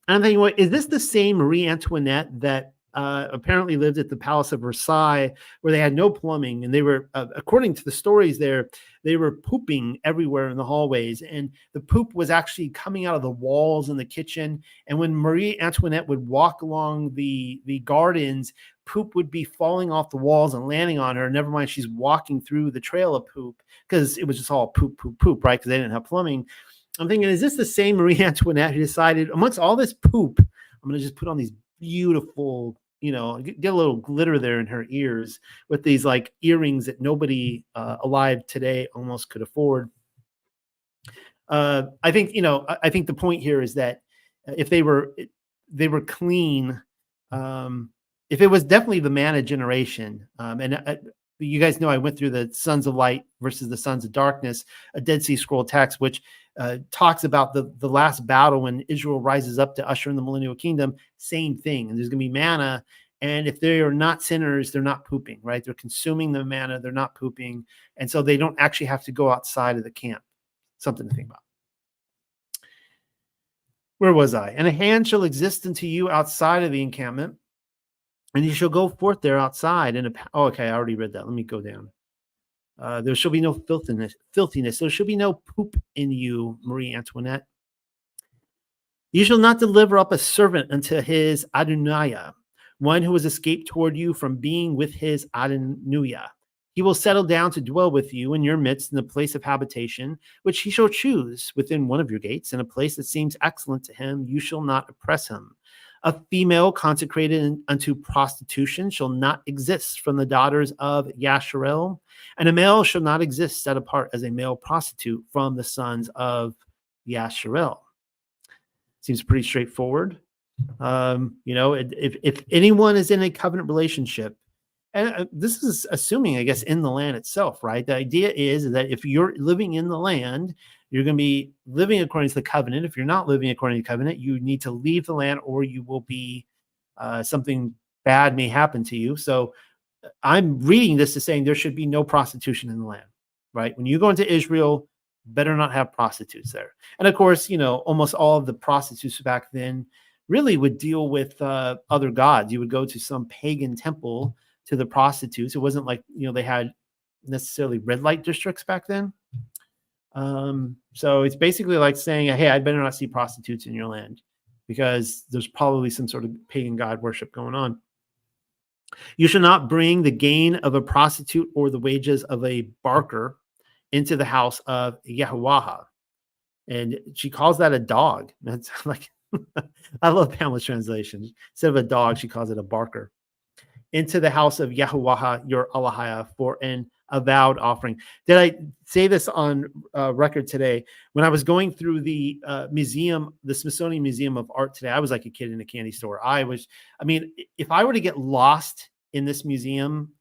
And I'm thinking, is this the same Marie Antoinette that apparently lived at the Palace of Versailles, where they had no plumbing, and they were, according to the stories there, they were pooping everywhere in the hallways, and the poop was actually coming out of the walls in the kitchen. And when Marie Antoinette would walk along the gardens, poop would be falling off the walls and landing on her. Never mind, she's walking through the trail of poop, because it was just all poop, right? Because they didn't have plumbing. I'm thinking, is this the same Marie Antoinette who decided, amongst all this poop, I'm going to just put on these beautiful, get a little glitter there in her ears with these earrings that nobody alive today almost could afford. I think the point here is that if they were clean, if it was definitely the manna generation, and you guys know I went through the sons of light versus the sons of darkness, a Dead Sea Scroll text, which talks about the last battle when Israel rises up to usher in the millennial kingdom. Same thing. And there's going to be manna. And if they are not sinners, they're not pooping, right? They're consuming the manna. They're not pooping. And so they don't actually have to go outside of the camp. Something to think about. Where was I? And a hand shall exist unto you outside of the encampment, and you shall go forth there outside. Okay, I already read that. Let me go down. There shall be no filthiness. There shall be no poop in you, Marie Antoinette. You shall not deliver up a servant unto his Adonaiah, one who has escaped toward you from being with his Adonaiah. He will settle down to dwell with you in your midst in the place of habitation, which he shall choose within one of your gates, in a place that seems excellent to him. You shall not oppress him. A female consecrated unto prostitution shall not exist from the daughters of Yasharel, and a male shall not exist set apart as a male prostitute from the sons Yasharel. Seems pretty straightforward. If anyone is in a covenant relationship, and this is assuming, I guess, in the land itself, right? The idea is that if you're living in the land, you're going to be living according to the covenant. If you're not living according to the covenant, you need to leave the land, or you will be something bad may happen to you. So I'm reading this as saying there should be no prostitution in the land, right? When you go into Israel, better not have prostitutes there. And of course, almost all of the prostitutes back then really would deal with other gods. You would go to some pagan temple to the prostitutes. It wasn't like, they had necessarily red light districts back then. So it's basically like saying, hey, I better not see prostitutes in your land because there's probably some sort of pagan god worship going on. You shall not bring the gain of a prostitute or the wages of a barker into the house of Yehovah. And she calls that a dog. That's like, I love Pamela's translation. Instead of a dog, she calls it a barker. Into the house of Yehovah, your Allahah, for an avowed offering. Did I say this on record today? When I was going through the museum, the Smithsonian Museum of Art today, I was like a kid in a candy store. If I were to get lost in this museum,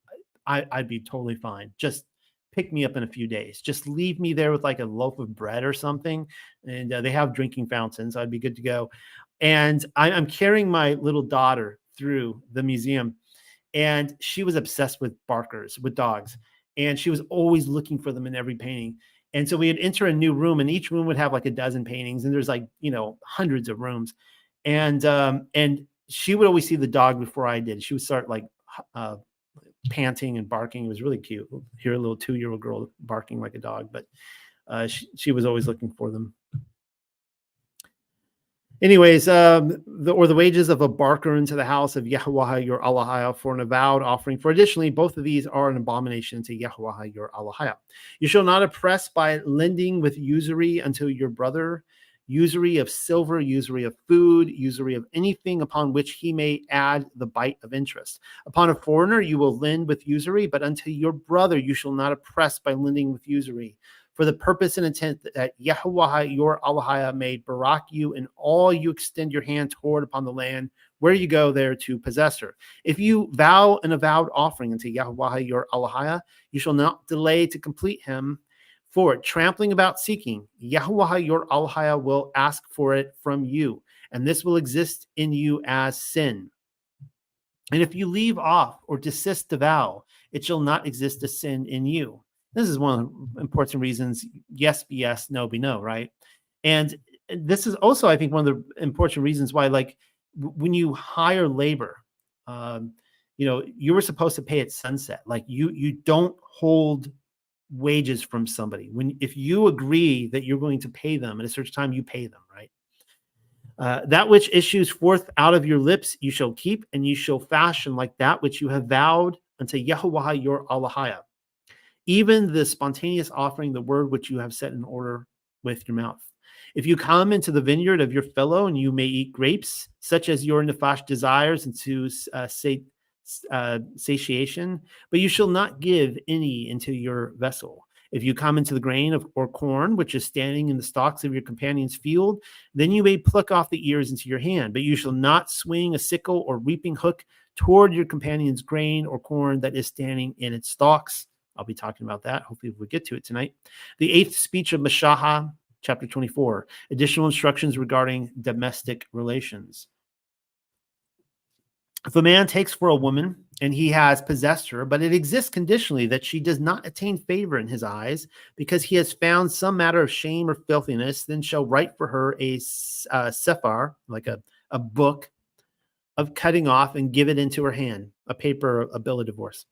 I'd be totally fine. Just pick me up in a few days. Just leave me there with like a loaf of bread or something. And they have drinking fountains. I'd be good to go. And I'm carrying my little daughter through the museum. And she was obsessed with barkers, with dogs. And she was always looking for them in every painting. And so we would enter a new room, and each room would have like a dozen paintings. And there's like, hundreds of rooms. And she would always see the dog before I did. She would start like panting and barking. It was really cute. Hear a little 2-year-old girl barking like a dog, but she was always looking for them. Anyways, the wages of a barker into the house of Yehovah your Allahah for an avowed offering. For additionally, both of these are an abomination to Yehovah your Allahah. You shall not oppress by lending with usury unto your brother, usury of silver, usury of food, usury of anything upon which he may add the bite of interest. Upon a foreigner you will lend with usury, but unto your brother you shall not oppress by lending with usury, for the purpose and intent that Yehovah your Allahah may barak you in all you extend your hand toward upon the land where you go there to possess her. If you vow an avowed offering unto Yehovah your Allahah, you shall not delay to complete him. For it, trampling about seeking, Yehovah your Allahah will ask for it from you, and this will exist in you as sin. And if you leave off or desist to vow, it shall not exist as sin in you. This is one of the important reasons, yes be yes, no be no, right? And this is also, I think, one of the important reasons why, like, when you hire labor, you were supposed to pay at sunset. Like, you don't hold wages from somebody. If you agree that you're going to pay them at a certain time, you pay them, right? That which issues forth out of your lips you shall keep, and you shall fashion like that which you have vowed unto Yehovah your Allahah. Even the spontaneous offering, the word which you have set in order with your mouth. If you come into the vineyard of your fellow, and you may eat grapes, such as your nefash desires, and to satiation, but you shall not give any into your vessel. If you come into the grain or corn, which is standing in the stalks of your companion's field, then you may pluck off the ears into your hand, but you shall not swing a sickle or reaping hook toward your companion's grain or corn that is standing in its stalks. I'll be talking about that. Hopefully we'll get to it tonight. The 8th speech of Mashahah, chapter 24, additional instructions regarding domestic relations. If a man takes for a woman and he has possessed her, but it exists conditionally that she does not attain favor in his eyes because he has found some matter of shame or filthiness, then shall write for her a sephar, like a book of cutting off, and give it into her hand, a paper, a bill of divorce.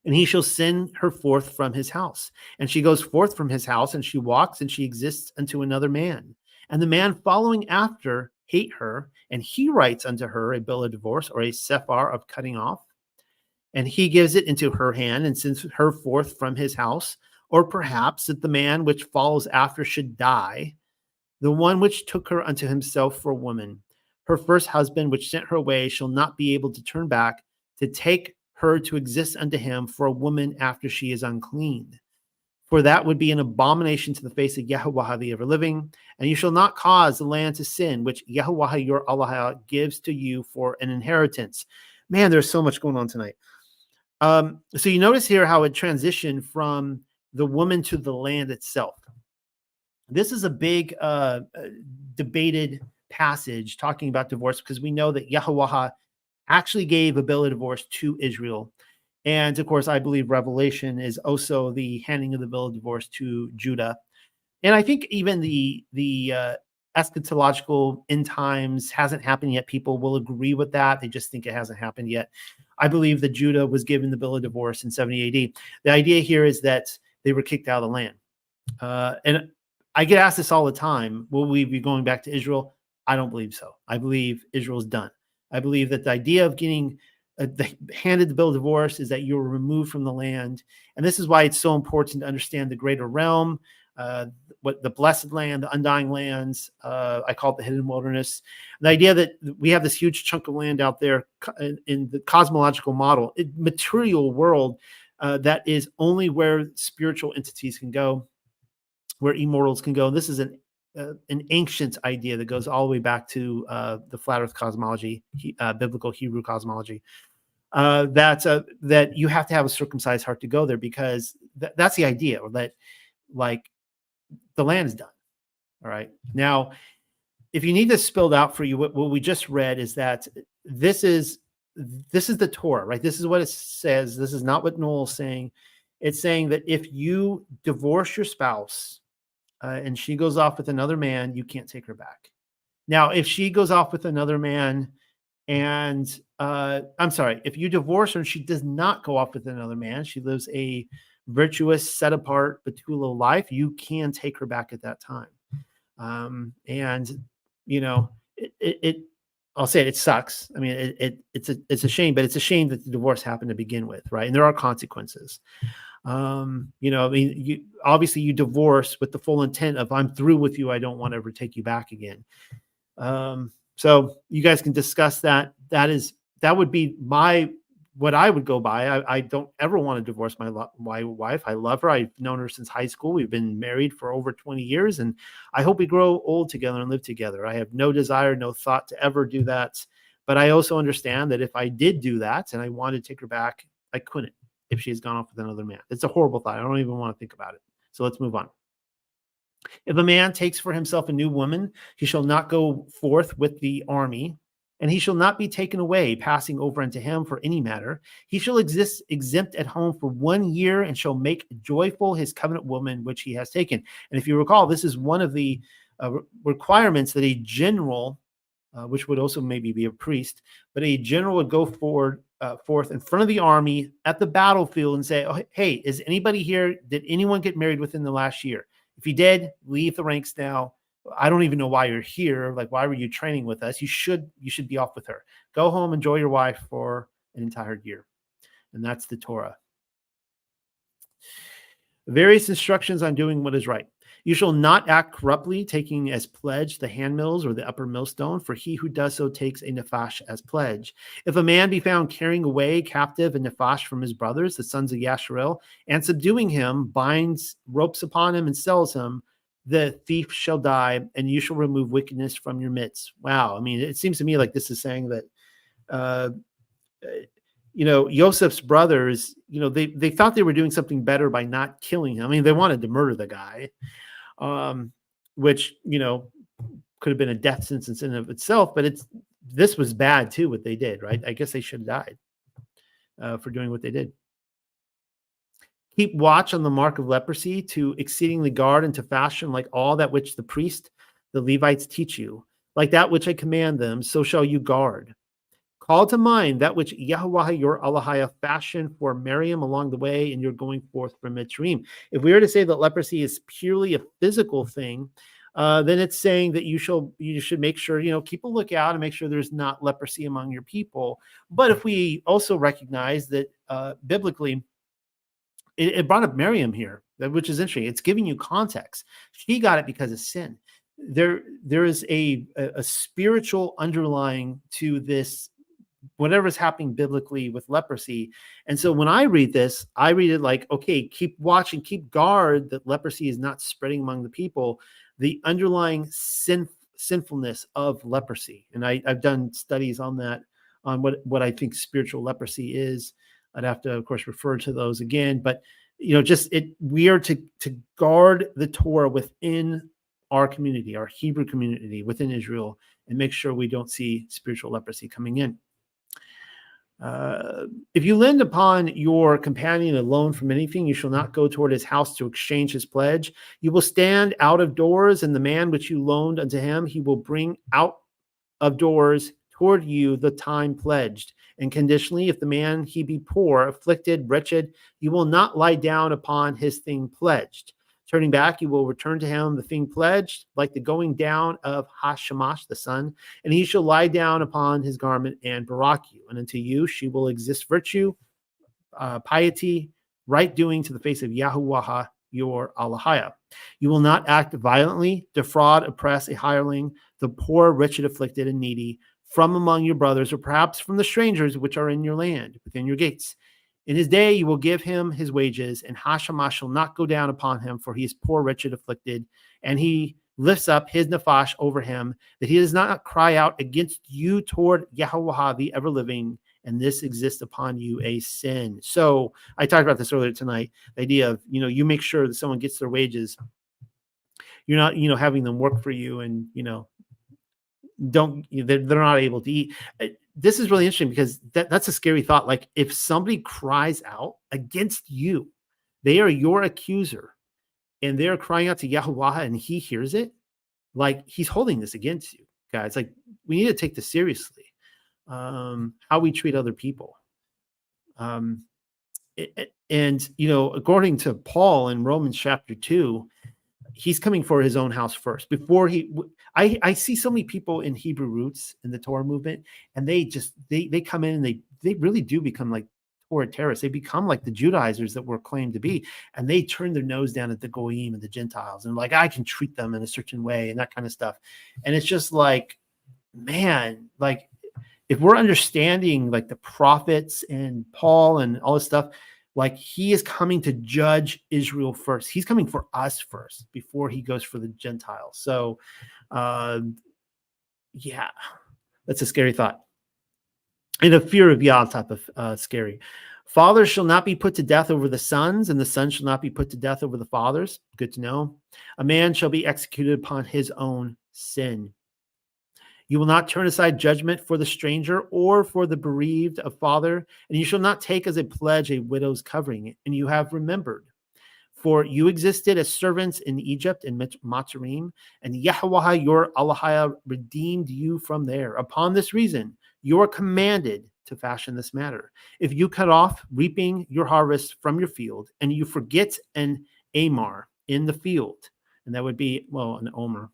And he shall send her forth from his house. And she goes forth from his house, and she walks, and she exists unto another man. And the man following after hate her, and he writes unto her a bill of divorce, or a sephar of cutting off. And he gives it into her hand, and sends her forth from his house. Or perhaps that the man which follows after should die, the one which took her unto himself for a woman. Her first husband, which sent her away, shall not be able to turn back to take her to exist unto him for a woman after she is unclean. For that would be an abomination to the face of Yehovah the ever-living. And you shall not cause the land to sin, which Yehovah your Allah gives to you for an inheritance. Man, there's so much going on tonight. So you notice here how it transitioned from the woman to the land itself. This is a big debated passage talking about divorce, because we know that Yehovah actually gave a bill of divorce to Israel. And of course, I believe Revelation is also the handing of the bill of divorce to Judah. And I think even the eschatological end times hasn't happened yet. People will agree with that. They just think it hasn't happened yet. I believe that Judah was given the bill of divorce in 70 AD. The idea here is that they were kicked out of the land. And I get asked this all the time. Will we be going back to Israel? I don't believe so. I believe Israel's done. I believe that the idea of getting handed the bill of divorce is that you're removed from the land. And this is why it's so important to understand the greater realm, what the blessed land, the undying lands. I call it the hidden wilderness. The idea that we have this huge chunk of land out there in the cosmological model, material world, that is only where spiritual entities can go, where immortals can go. And this is an ancient idea that goes all the way back to the flat Earth cosmology, biblical Hebrew cosmology. That you have to have a circumcised heart to go there, because that's the idea, that like the land is done. All right. Now, if you need this spelled out for you, what we just read is that this is the Torah, right? This is what it says. This is not what Noel's saying. It's saying that if you divorce your spouse and she goes off with another man, you can't take her back. Now, if she goes off with another man and if you divorce her and she does not go off with another man, she lives a virtuous, set apart, Betula life, you can take her back at that time. And you know, I'll say it sucks. I mean, it's a shame, but it's a shame that the divorce happened to begin with, right? And there are consequences. You know, I mean, obviously you divorce with the full intent of, I'm through with you, I don't want to ever take you back again. So you guys can discuss that. That would be what I would go by. I don't ever want to divorce my wife. I love her. I've known her since high school. We've been married for over 20 years, and I hope we grow old together and live together. I have no desire, no thought to ever do that. But I also understand that if I did do that and I wanted to take her back, I couldn't if she has gone off with another man. It's a horrible thought. I don't even want to think about it. So let's move on. If a man takes for himself a new woman, he shall not go forth with the army, and he shall not be taken away, passing over unto him for any matter. He shall exist exempt at home for 1 year, and shall make joyful his covenant woman which he has taken. And if you recall, this is one of the requirements that a general, which would also maybe be a priest, but a general would go forth in front of the army at the battlefield and say, oh, hey, is anybody here? Did anyone get married within the last year? If you did, leave the ranks now. I don't even know why you're here. Like, why were you training with us? You should be off with her. Go home, enjoy your wife for an entire year. And that's the Torah. Various instructions on doing what is right. You shall not act corruptly, taking as pledge the handmills or the upper millstone, for he who does so takes a nephash as pledge. If a man be found carrying away captive a nephash from his brothers, the sons of Yasharel, and subduing him, binds ropes upon him and sells him, the thief shall die, and you shall remove wickedness from your midst. Wow. I mean, it seems to me like this is saying that, Joseph's brothers, they thought they were doing something better by not killing him. I mean, they wanted to murder the guy, which, could have been a death sentence in and of itself, but this was bad too, what they did, right? I guess they should have died for doing what they did. Keep watch on the mark of leprosy, to exceedingly guard and to fashion like all that which the priest, the Levites teach you. Like that which I command them, so shall you guard. Call to mind that which Yahweh your Allah fashioned for Miriam along the way, and you're going forth from Mitzrayim. If we were to say that leprosy is purely a physical thing, then it's saying that you should make sure, keep a lookout and make sure there's not leprosy among your people. But if we also recognize that biblically, it brought up Miriam here, which is interesting. It's giving you context. She got it because of sin. There is a spiritual underlying to this, whatever is happening biblically with leprosy. And so when I read this, I read it like, okay, keep watching, keep guard that leprosy is not spreading among the people, the underlying sinfulness of leprosy. And I've done studies on that, on what I think spiritual leprosy is. I'd have to, of course, refer to those again, but we are to guard the Torah within our community, our Hebrew community within Israel, and make sure we don't see spiritual leprosy coming in. If you lend upon your companion a loan from anything, you shall not go toward his house to exchange his pledge. You will stand out of doors, and the man which you loaned unto him, he will bring out of doors toward you the time pledged. And conditionally, if the man he be poor, afflicted, wretched, you will not lie down upon his thing pledged. Turning back, you will return to him the thing pledged, like the going down of Hashamash, the sun, and he shall lie down upon his garment and barak you. And unto you she will exist virtue, piety, right doing to the face of Yahuwah, your Allahia. You will not act violently, defraud, oppress a hireling, the poor, wretched, afflicted, and needy, from among your brothers, or perhaps from the strangers which are in your land, within your gates. In his day you will give him his wages, and Hashamash shall not go down upon him, for he is poor, wretched, afflicted, and he lifts up his nafash over him, that he does not cry out against you toward Yahuwah, the ever-living, and this exists upon you a sin. So I talked about this earlier tonight, the idea of, you make sure that someone gets their wages. You're not, having them work for you and, they're not able to eat. This is really interesting because that's a scary thought. Like if somebody cries out against you, they are your accuser and they're crying out to Yahuwah and he hears it. Like he's holding this against you, guys. Like we need to take this seriously. How we treat other people. And according to Paul in Romans chapter 2, he's coming for his own house first before I see so many people in Hebrew roots in the Torah movement, and they come in and they really do become like Torah terrorists. They become like the Judaizers that were claimed to be, and they turn their nose down at the Goyim and the Gentiles, and like I can treat them in a certain way and that kind of stuff. And it's just like, man, like if we're understanding like the prophets and Paul and all this stuff, like he is coming to judge Israel first. He's coming for us first before he goes for the Gentiles. So, yeah, that's a scary thought. And a fear of Yah type of scary. Fathers shall not be put to death over the sons, and the sons shall not be put to death over the fathers. Good to know. A man shall be executed upon his own sin. You will not turn aside judgment for the stranger or for the bereaved of father, and you shall not take as a pledge a widow's covering. And you have remembered, for you existed as servants in Egypt and Matzarim, and Yahuwah your Allahia redeemed you from there. Upon this reason, you are commanded to fashion this matter. If you cut off reaping your harvest from your field, and you forget an Amar in the field, and that would be, an Omer,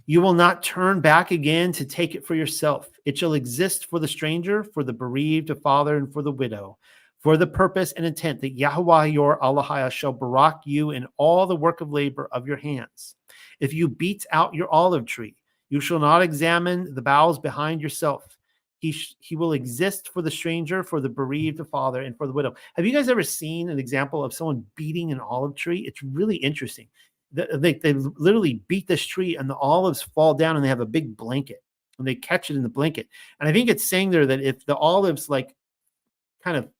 you will not turn back again to take it for yourself. It shall exist for the stranger, for the bereaved of father, and for the widow, for the purpose and intent that Yahuwah your Allahia shall barak you in all the work of labor of your hands. If you beat out your olive tree, you shall not examine the boughs behind yourself. He will exist for the stranger, for the bereaved of father, and for the widow. Have you guys ever seen an example of someone beating an olive tree? It's really interesting. They literally beat this tree and the olives fall down and they have a big blanket and they catch it in the blanket. And I think it's saying there that if the olives like kind of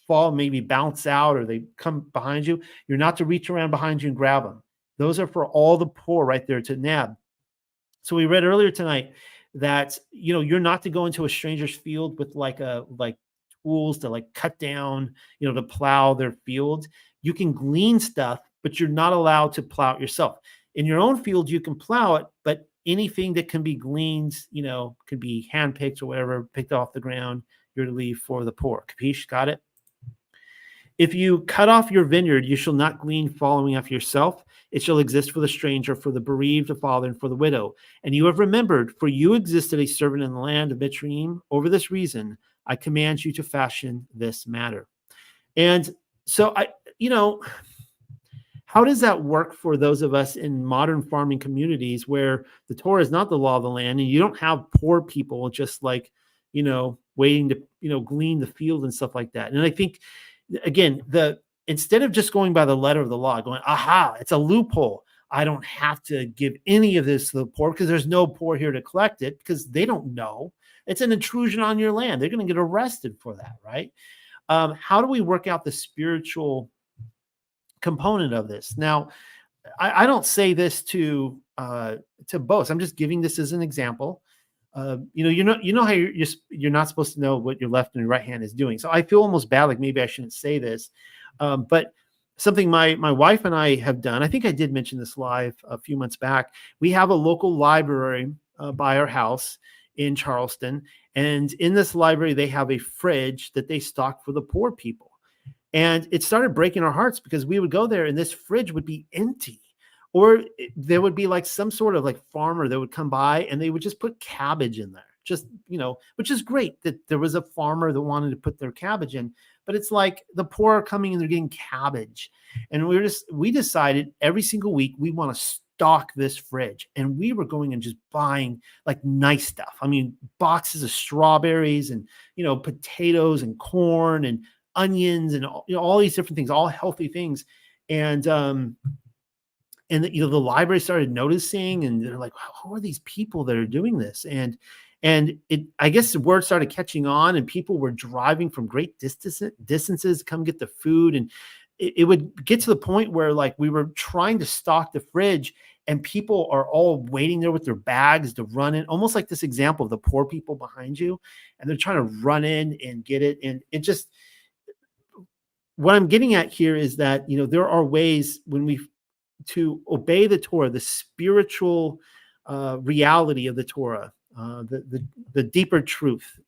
fall, maybe bounce out or they come behind you, you're not to reach around behind you and grab them. Those are for all the poor right there to nab. So we read earlier tonight that, you're not to go into a stranger's field with like tools to like cut down, to plow their field. You can glean stuff, but you're not allowed to plow it yourself. In your own field, you can plow it, but anything that can be gleaned, could be handpicked or whatever, picked off the ground, you're to leave for the poor. Capiche? Got it? If you cut off your vineyard, you shall not glean following after yourself. It shall exist for the stranger, for the bereaved of father, and for the widow. And you have remembered, for you existed a servant in the land of Mitzrayim. Over this reason, I command you to fashion this matter. And so how does that work for those of us in modern farming communities where the Torah is not the law of the land and you don't have poor people just like, waiting to, glean the field and stuff like that. And I think, again, instead of just going by the letter of the law, going, aha, it's a loophole. I don't have to give any of this to the poor because there's no poor here to collect it because they don't know. It's an intrusion on your land. They're going to get arrested for that, right? How do we work out the spiritual component of this? Now, I don't say this to boast. I'm just giving this as an example. How you're not supposed to know what your left and your right hand is doing. So I feel almost bad, like maybe I shouldn't say this, but something my wife and I have done. I think I did mention this live a few months back. We have a local library by our house, in Charleston. And in this library, they have a fridge that they stock for the poor people. And it started breaking our hearts because we would go there and this fridge would be empty. Or there would be like some sort of like farmer that would come by and they would just put cabbage in there. Just, which is great that there was a farmer that wanted to put their cabbage in. But it's like the poor are coming and they're getting cabbage. And we decided every single week we want to stock this fridge. And we were going and just buying like nice stuff. I mean, boxes of strawberries and, potatoes and corn and onions and all these different things, all healthy things. And the library started noticing, and they're like, wow, who are these people that are doing this? And I guess the word started catching on, and people were driving from great distances to come get the food. And it would get to the point where like we were trying to stock the fridge and people are all waiting there with their bags to run in, almost like this example of the poor people behind you. And they're trying to run in and get it. And it just, what I'm getting at here is that, there are ways to obey the Torah, the spiritual reality of the Torah, the deeper truth,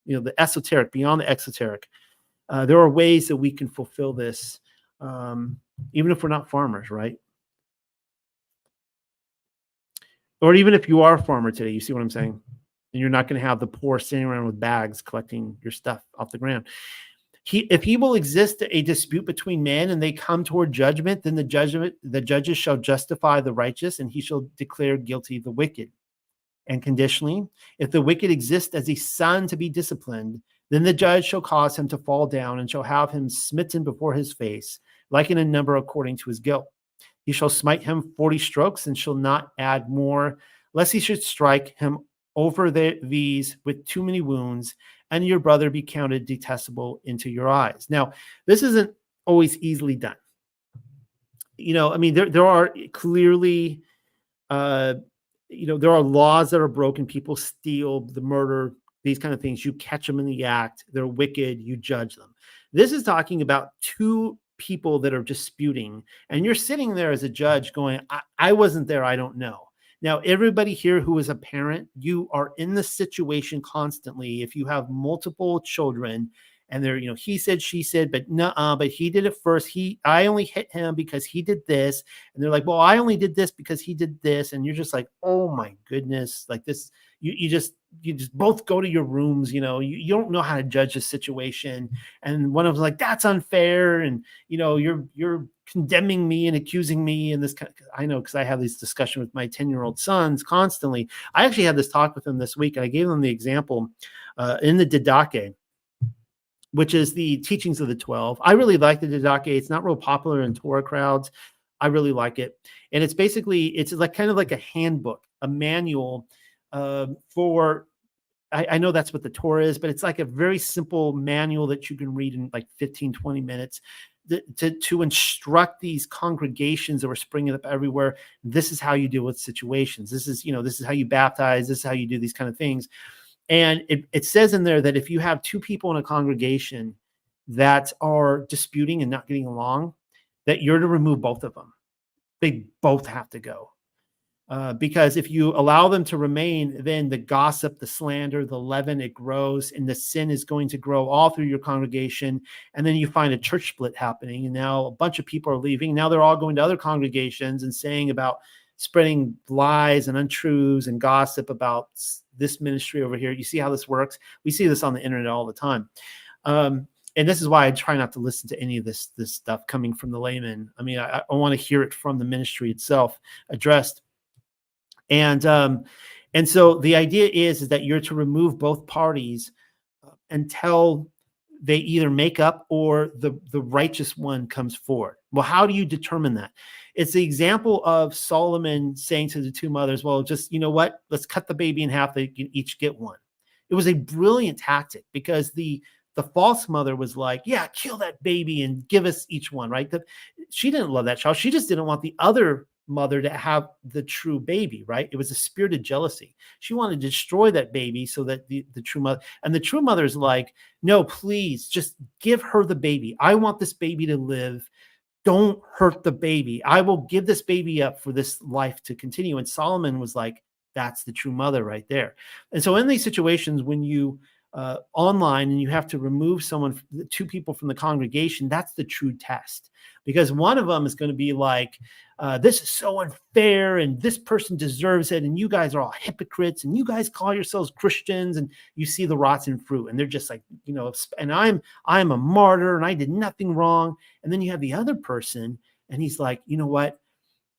the esoteric, beyond the exoteric. There are ways that we can fulfill this, even if we're not farmers, right? Or even if you are a farmer today, you see what I'm saying? And you're not going to have the poor sitting around with bags collecting your stuff off the ground. If he will exist a dispute between men and they come toward judgment, then the judges shall justify the righteous and he shall declare guilty the wicked. And conditionally, if the wicked exist as a son to be disciplined, then the judge shall cause him to fall down and shall have him smitten before his face, like in a number according to his guilt. He shall smite him 40 strokes and shall not add more, lest he should strike him over these with too many wounds, and your brother be counted detestable into your eyes. Now, this isn't always easily done. There are clearly, there are laws that are broken. People steal, the murder, these kind of things. You catch them in the act. They're wicked. You judge them. This is talking about two people that are disputing, and you're sitting there as a judge going, I wasn't there. I don't know. Now, everybody here who is a parent, you are in the situation constantly. If you have multiple children and they're, he said, she said, but but he did it first. I only hit him because he did this. And they're like, well, I only did this because he did this. And you're just like, oh my goodness, like this, you just both go to your rooms. You don't know how to judge a situation. And one of them's like, that's unfair. And, you're condemning me and accusing me. And this I know, because I have this discussion with my 10-year-old sons constantly. I actually had this talk with them this week. And I gave them the example in the Didache, which is the teachings of the 12. I really like the Didache. It's not real popular in Torah crowds. I really like it. And it's like kind of like a handbook, a manual for, I know that's what the Torah is, but it's like a very simple manual that you can read in like 15, 20 minutes to instruct these congregations that were springing up everywhere. This is how you deal with situations. This is how you baptize. This is how you do these kind of things. And it says in there that if you have two people in a congregation that are disputing and not getting along, that you're to remove both of them. They both have to go. Because if you allow them to remain, then the gossip, the slander, the leaven, it grows, and the sin is going to grow all through your congregation. And then you find a church split happening, and now a bunch of people are leaving. Now they're all going to other congregations and saying about spreading lies and untruths and gossip about this ministry over here. You see how this works? We see this on the internet all the time. And this is why I try not to listen to any of this stuff coming from the layman. I mean, I want to hear it from the ministry itself addressed. And so the idea is that you're to remove both parties until they either make up or the righteous one comes forward. Well, how do you determine that? It's the example of Solomon saying to the two mothers, well, just, you know what? Let's cut the baby in half. They can each get one. It was a brilliant tactic because the false mother was like, yeah, kill that baby and give us each one, right? She didn't love that child. She just didn't want the other mother to have the true baby, right? It was a spirit of jealousy. She wanted to destroy that baby so that the true mother, and the true mother's like, no, please just give her the baby. I want this baby to live. Don't hurt the baby. I will give this baby up for this life to continue. And Solomon was like, That's the true mother right there. And so in these situations, when you online and you have to remove two people from the congregation, that's the true test. Because one of them is going to be like, this is so unfair and this person deserves it. And you guys are all hypocrites and you guys call yourselves Christians, and you see the rotten fruit and they're just like, and I'm a martyr and I did nothing wrong. And then you have the other person and he's like, you know what?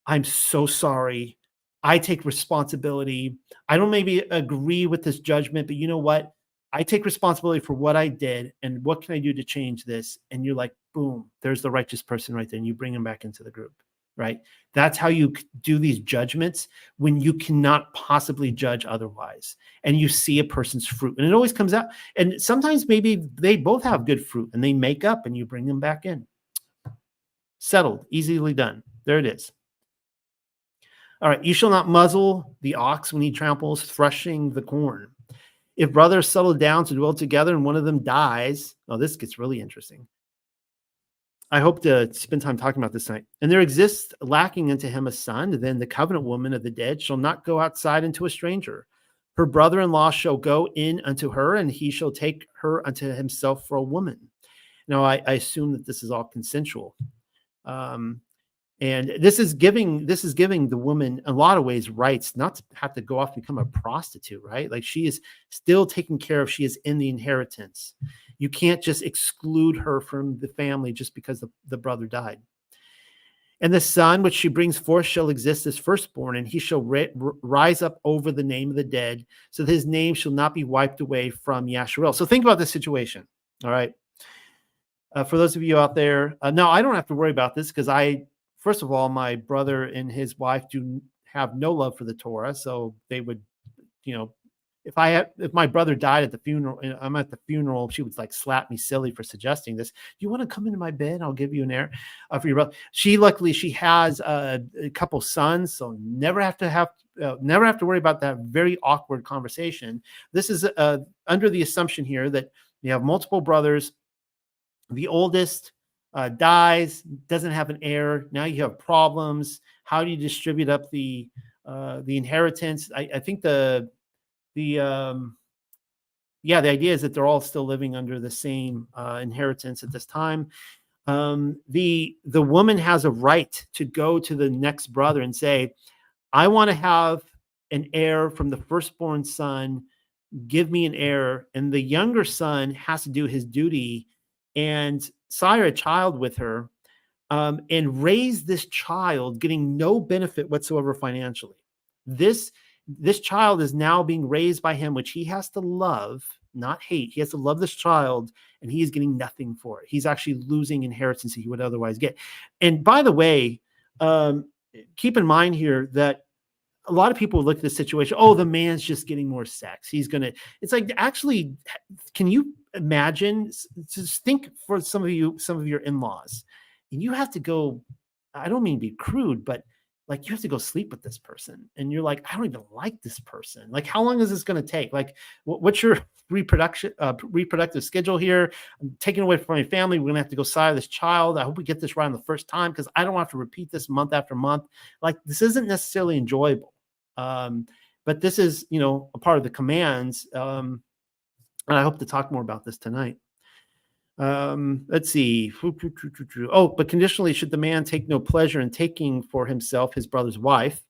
I'm so sorry. I take responsibility. I don't maybe agree with this judgment, but you know what? I take responsibility for what I did, and what can I do to change this? And you're like, boom, there's the righteous person right there, and you bring him back into the group, right? That's how you do these judgments when you cannot possibly judge otherwise, and you see a person's fruit, and it always comes out. And sometimes maybe they both have good fruit, and they make up, and you bring them back in. Settled, easily done. There it is. All right, you shall not muzzle the ox when he tramples, threshing the corn. If brothers settle down to dwell together and one of them dies, this gets really interesting. I hope to spend time talking about this tonight. And there exists lacking unto him a son, then the covenant woman of the dead shall not go outside unto a stranger. Her brother-in-law shall go in unto her, and he shall take her unto himself for a woman. Now, I assume that this is all consensual. And this is giving the woman, in a lot of ways, rights not to have to go off and become a prostitute, right? Like, she is still taken care of. She is in the inheritance. You can't just exclude her from the family just because the brother died. And the son which she brings forth shall exist as firstborn, and he shall rise up over the name of the dead, so that his name shall not be wiped away from Yasharel. So think about this situation, all right? For those of you out there, no, I don't have to worry about this because first of all, my brother and his wife do have no love for the Torah. So they would, if my brother died at the funeral and I'm at the funeral, she would like slap me silly for suggesting this. Do you want to come into my bed? I'll give you an heir for your brother. Luckily she has a couple sons, so never have to worry about that very awkward conversation. This is under the assumption here that you have multiple brothers. The oldest dies, doesn't have an heir. Now you have problems. How do you distribute up the inheritance? I think the idea is that they're all still living under the same inheritance at this time. The woman has a right to go to the next brother and say, I want to have an heir from the firstborn son. Give me an heir. And the younger son has to do his duty and sire a child with her, and raise this child, getting no benefit whatsoever financially. This child is now being raised by him, which he has to love, not hate. He has to love this child, and he is getting nothing for it. He's actually losing inheritance that he would otherwise get. And by the way, keep in mind here that a lot of people look at this situation, the man's just getting more sex. It's like, actually, can you imagine, just think for some of your in-laws, and you have to go, I don't mean to be crude, but like, you have to go sleep with this person. And you're like, I don't even like this person. Like, how long is this going to take? Like, what's your reproductive schedule here? I'm taking away from my family. We're going to have to go sire this child. I hope we get this right on the first time, because I don't have to repeat this month after month. Like, this isn't necessarily enjoyable. But this is, a part of the commands. And I hope to talk more about this tonight. Let's see. But conditionally, should the man take no pleasure in taking for himself his brother's wife,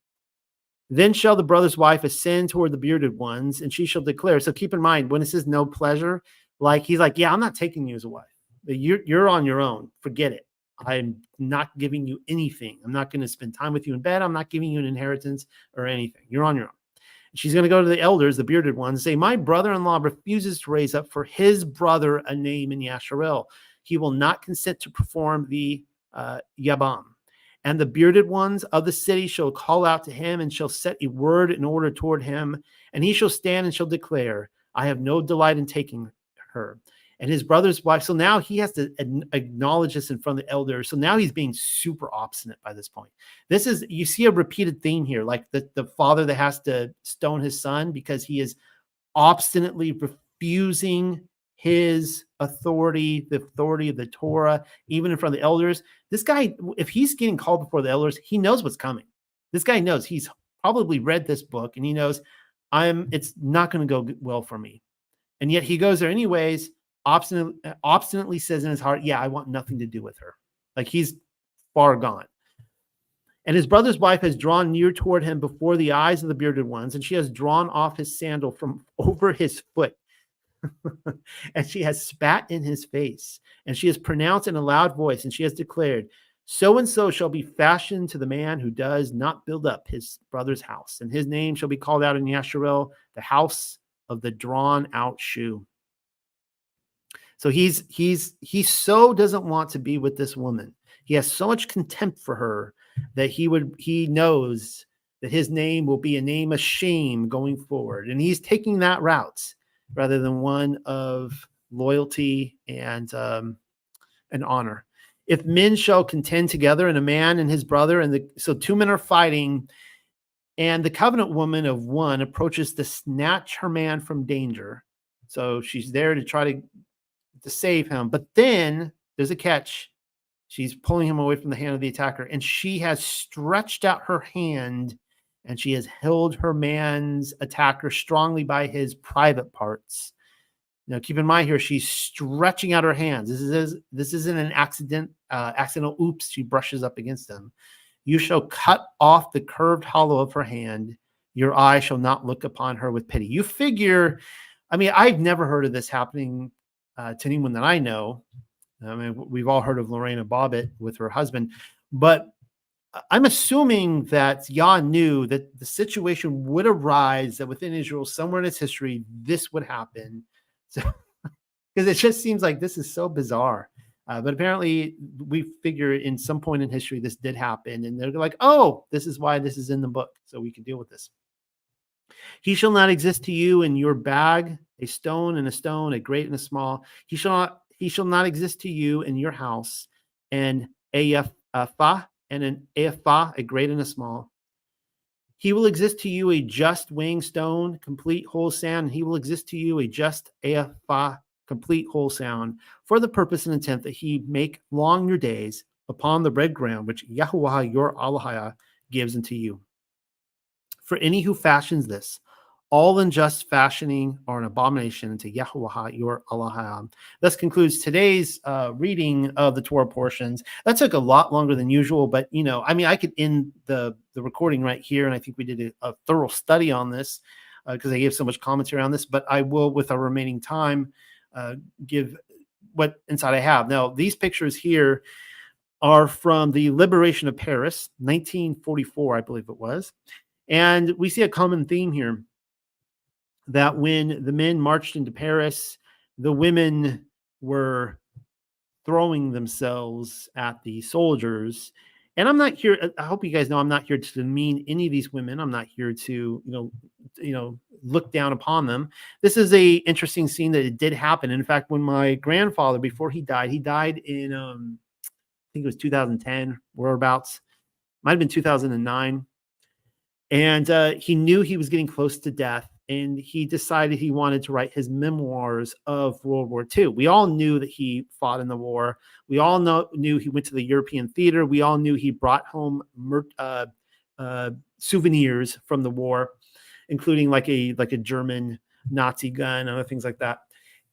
then shall the brother's wife ascend toward the bearded ones, and she shall declare. So keep in mind, when it says no pleasure, like, he's like, yeah, I'm not taking you as a wife. You're on your own. Forget it. I'm not giving you anything. I'm not going to spend time with you in bed. I'm not giving you an inheritance or anything. You're on your own. She's going to go to the elders, the bearded ones, and say, my brother-in-law refuses to raise up for his brother a name in Yasharel. He will not consent to perform the Yabam. And the bearded ones of the city shall call out to him and shall set a word in order toward him. And he shall stand and shall declare, I have no delight in taking her. And his brother's wife. So now he has to acknowledge this in front of the elders. So now he's being super obstinate by this point. You see a repeated theme here, like the father that has to stone his son because he is obstinately refusing his authority, the authority of the Torah, even in front of the elders. This guy, if he's getting called before the elders, he knows what's coming. This guy knows he's probably read this book, and he knows it's not going to go well for me. And yet he goes there anyways, obstinately says in his heart, yeah, I want nothing to do with her. Like he's far gone. And his brother's wife has drawn near toward him before the eyes of the bearded ones, and she has drawn off his sandal from over his foot. And she has spat in his face, and she has pronounced in a loud voice, and she has declared, so and so shall be fashioned to the man who does not build up his brother's house, and his name shall be called out in Yasharel, the house of the drawn out shoe. So he so doesn't want to be with this woman. He has so much contempt for her that he knows that his name will be a name of shame going forward. And he's taking that route rather than one of loyalty and honor. If men shall contend together, and a man and his brother, so two men are fighting, and the covenant woman of one approaches to snatch her man from danger. So she's there to try to save him. But then there's a catch. She's pulling him away from the hand of the attacker, and she has stretched out her hand, and she has held her man's attacker strongly by his private parts. Now, keep in mind here, she's stretching out her hands. This isn't an accidental oops. She brushes up against him. You shall cut off the curved hollow of her hand. Your eye shall not look upon her with pity. You figure, I mean, I've never heard of this happening to anyone that I know. I mean, we've all heard of Lorena Bobbitt with her husband, but I'm assuming that Yah knew that the situation would arise, that within Israel, somewhere in its history, this would happen. So, because it just seems like this is so bizarre. But apparently we figure in some point in history, this did happen. And they're like, oh, this is why this is in the book. So we can deal with this. He shall not exist to you in your bag, a stone and a stone, a great and a small. He shall not exist to you in your house, an ephah and an ephah, a great and a small. He will exist to you a just weighing stone, complete whole sound, and he will exist to you a just ephah, complete whole sound, for the purpose and intent that he make long your days upon the red ground which Yahuwah your Allah gives unto you. For any who fashions this, all unjust fashioning are an abomination unto Yahuwah your Allah. Thus concludes today's reading of the Torah portions. That took a lot longer than usual, but I mean, I could end the recording right here, and I think we did a thorough study on this because I gave so much commentary on this. But I will, with our remaining time, give what insight I have. Now, these pictures here are from the liberation of Paris, 1944, I believe it was, and we see a common theme here, that when the men marched into Paris, the women were throwing themselves at the soldiers. And I'm not here, I hope you guys know, I'm not here to demean any of these women. I'm not here to, look down upon them. This is a interesting scene that it did happen. In fact, when my grandfather, before he died in, I think it was 2010, whereabouts, might have been 2009. And he knew he was getting close to death. And he decided he wanted to write his memoirs of World War II. We all knew that he fought in the war. We all knew he went to the European theater. We all knew he brought home souvenirs from the war, including like a German Nazi gun and other things like that.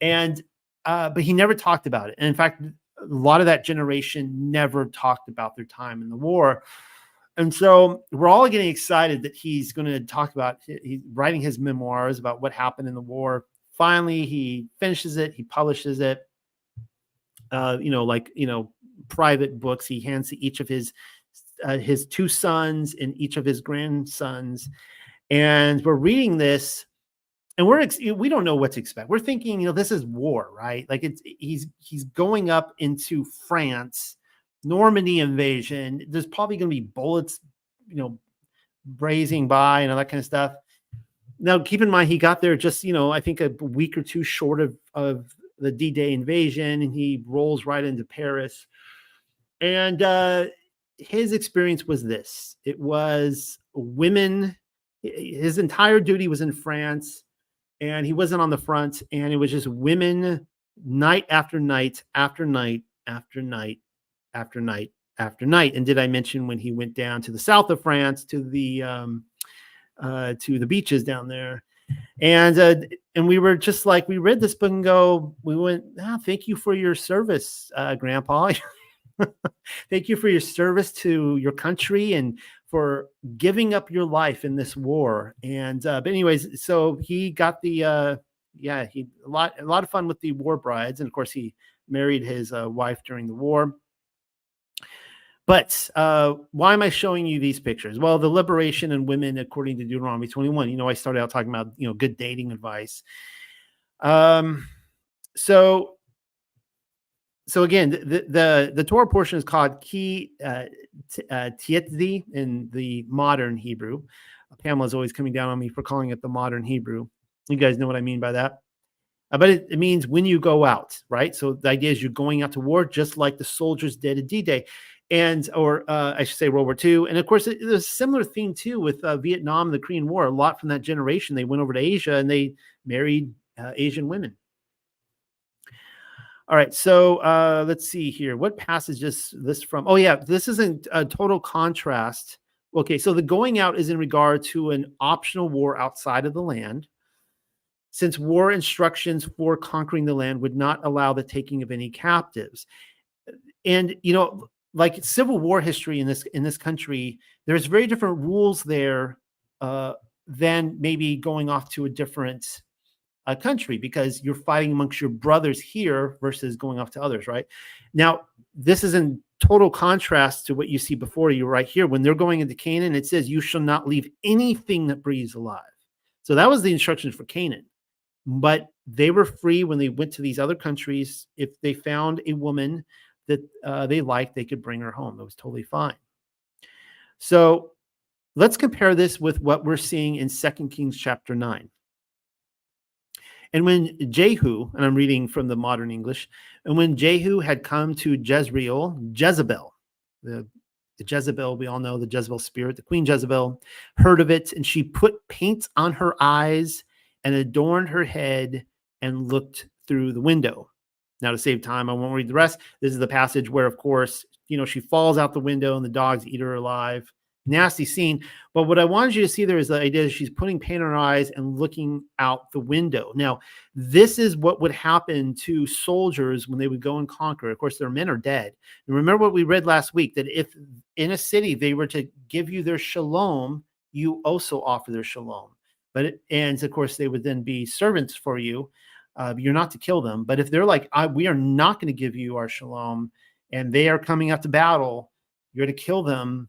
And but he never talked about it. And in fact, a lot of that generation never talked about their time in the war. And so we're all getting excited that he's going to talk about, he's writing his memoirs about what happened in the war. Finally, he finishes it. He publishes it, private books. He hands to each of his two sons and each of his grandsons. And we're reading this, and we don't know what to expect. We're thinking, this is war, right? Like he's going up into France, Normandy invasion. There's probably going to be bullets, brazing by and all that kind of stuff. Now, keep in mind, he got there just, I think a week or two short of the D-Day invasion, and he rolls right into Paris. And his experience was this. It was women. His entire duty was in France, and he wasn't on the front, and it was just women night after night after night after night after night after night. And did I mention when he went down to the south of France, to the to the beaches down there. And we were just like, we read this book and we went, thank you for your service, Grandpa. Thank you for your service to your country and for giving up your life in this war. And but anyways, so he got he a lot of fun with the war brides, and of course he married his wife during the war. But why am I showing you these pictures? Well, the liberation in women according to Deuteronomy 21. I started out talking about good dating advice. So again, the Torah portion is called ki tietzi in the modern Hebrew. Pamela's always coming down on me for calling it the modern Hebrew. You guys know what I mean by that. But it means when you go out, right? So the idea is you're going out to war just like the soldiers did at D-Day. Or I should say World War II. And of course, there's a similar theme too with Vietnam and the Korean War. A lot from that generation, they went over to Asia and they married Asian women. All right, so let's see here. What passage is this from? Oh, yeah, this isn't a total contrast. Okay, so the going out is in regard to an optional war outside of the land, since war instructions for conquering the land would not allow the taking of any captives. And, like Civil War history in this country, there's very different rules there than maybe going off to a different country, because you're fighting amongst your brothers here versus going off to others, right? Now, this is in total contrast to what you see before you right here. When they're going into Canaan, it says, you shall not leave anything that breathes alive. So that was the instructions for Canaan. But they were free when they went to these other countries. If they found a woman that they liked, they could bring her home. It was totally fine. So let's compare this with what we're seeing in 2 Kings chapter 9. And when Jehu, and I'm reading from the modern English, and when Jehu had come to Jezebel, the Jezebel, we all know the Jezebel spirit, the Queen Jezebel, heard of it, and she put paint on her eyes and adorned her head and looked through the window. Now, to save time, I won't read the rest. This is the passage where, of course, she falls out the window and the dogs eat her alive. Nasty scene. But what I wanted you to see there is the idea she's putting paint on her eyes and looking out the window. Now, this is what would happen to soldiers when they would go and conquer. Of course, their men are dead. And remember what we read last week, that if in a city they were to give you their shalom, you also offer their shalom. And of course, they would then be servants for you. You're not to kill them. But if they're like, we are not going to give you our shalom, and they are coming out to battle, you're to kill them.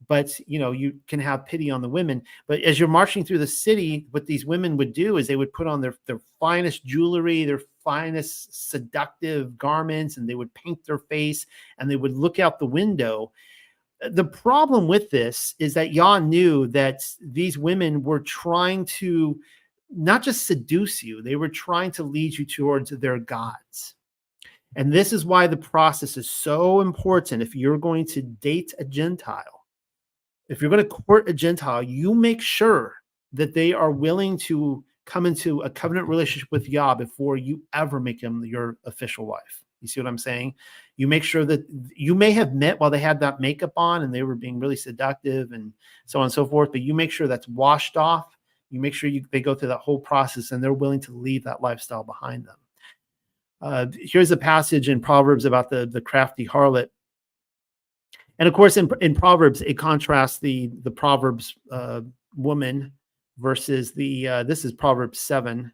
But, you can have pity on the women. But as you're marching through the city, what these women would do is they would put on their finest jewelry, their finest seductive garments, and they would paint their face, and they would look out the window. The problem with this is that Yah knew that these women were trying to not just seduce you, they were trying to lead you towards their gods. And this is why the process is so important. If you're going to date a Gentile, if you're going to court a Gentile, you make sure that they are willing to come into a covenant relationship with Yah before you ever make them your official wife. You see what I'm saying? You make sure that you may have met while they had that makeup on and they were being really seductive and so on and so forth, but you make sure that's washed off. You make sure they go through that whole process and they're willing to leave that lifestyle behind them. Here's a passage in Proverbs about the crafty harlot. And of course, in Proverbs, it contrasts the Proverbs woman versus this is Proverbs 7.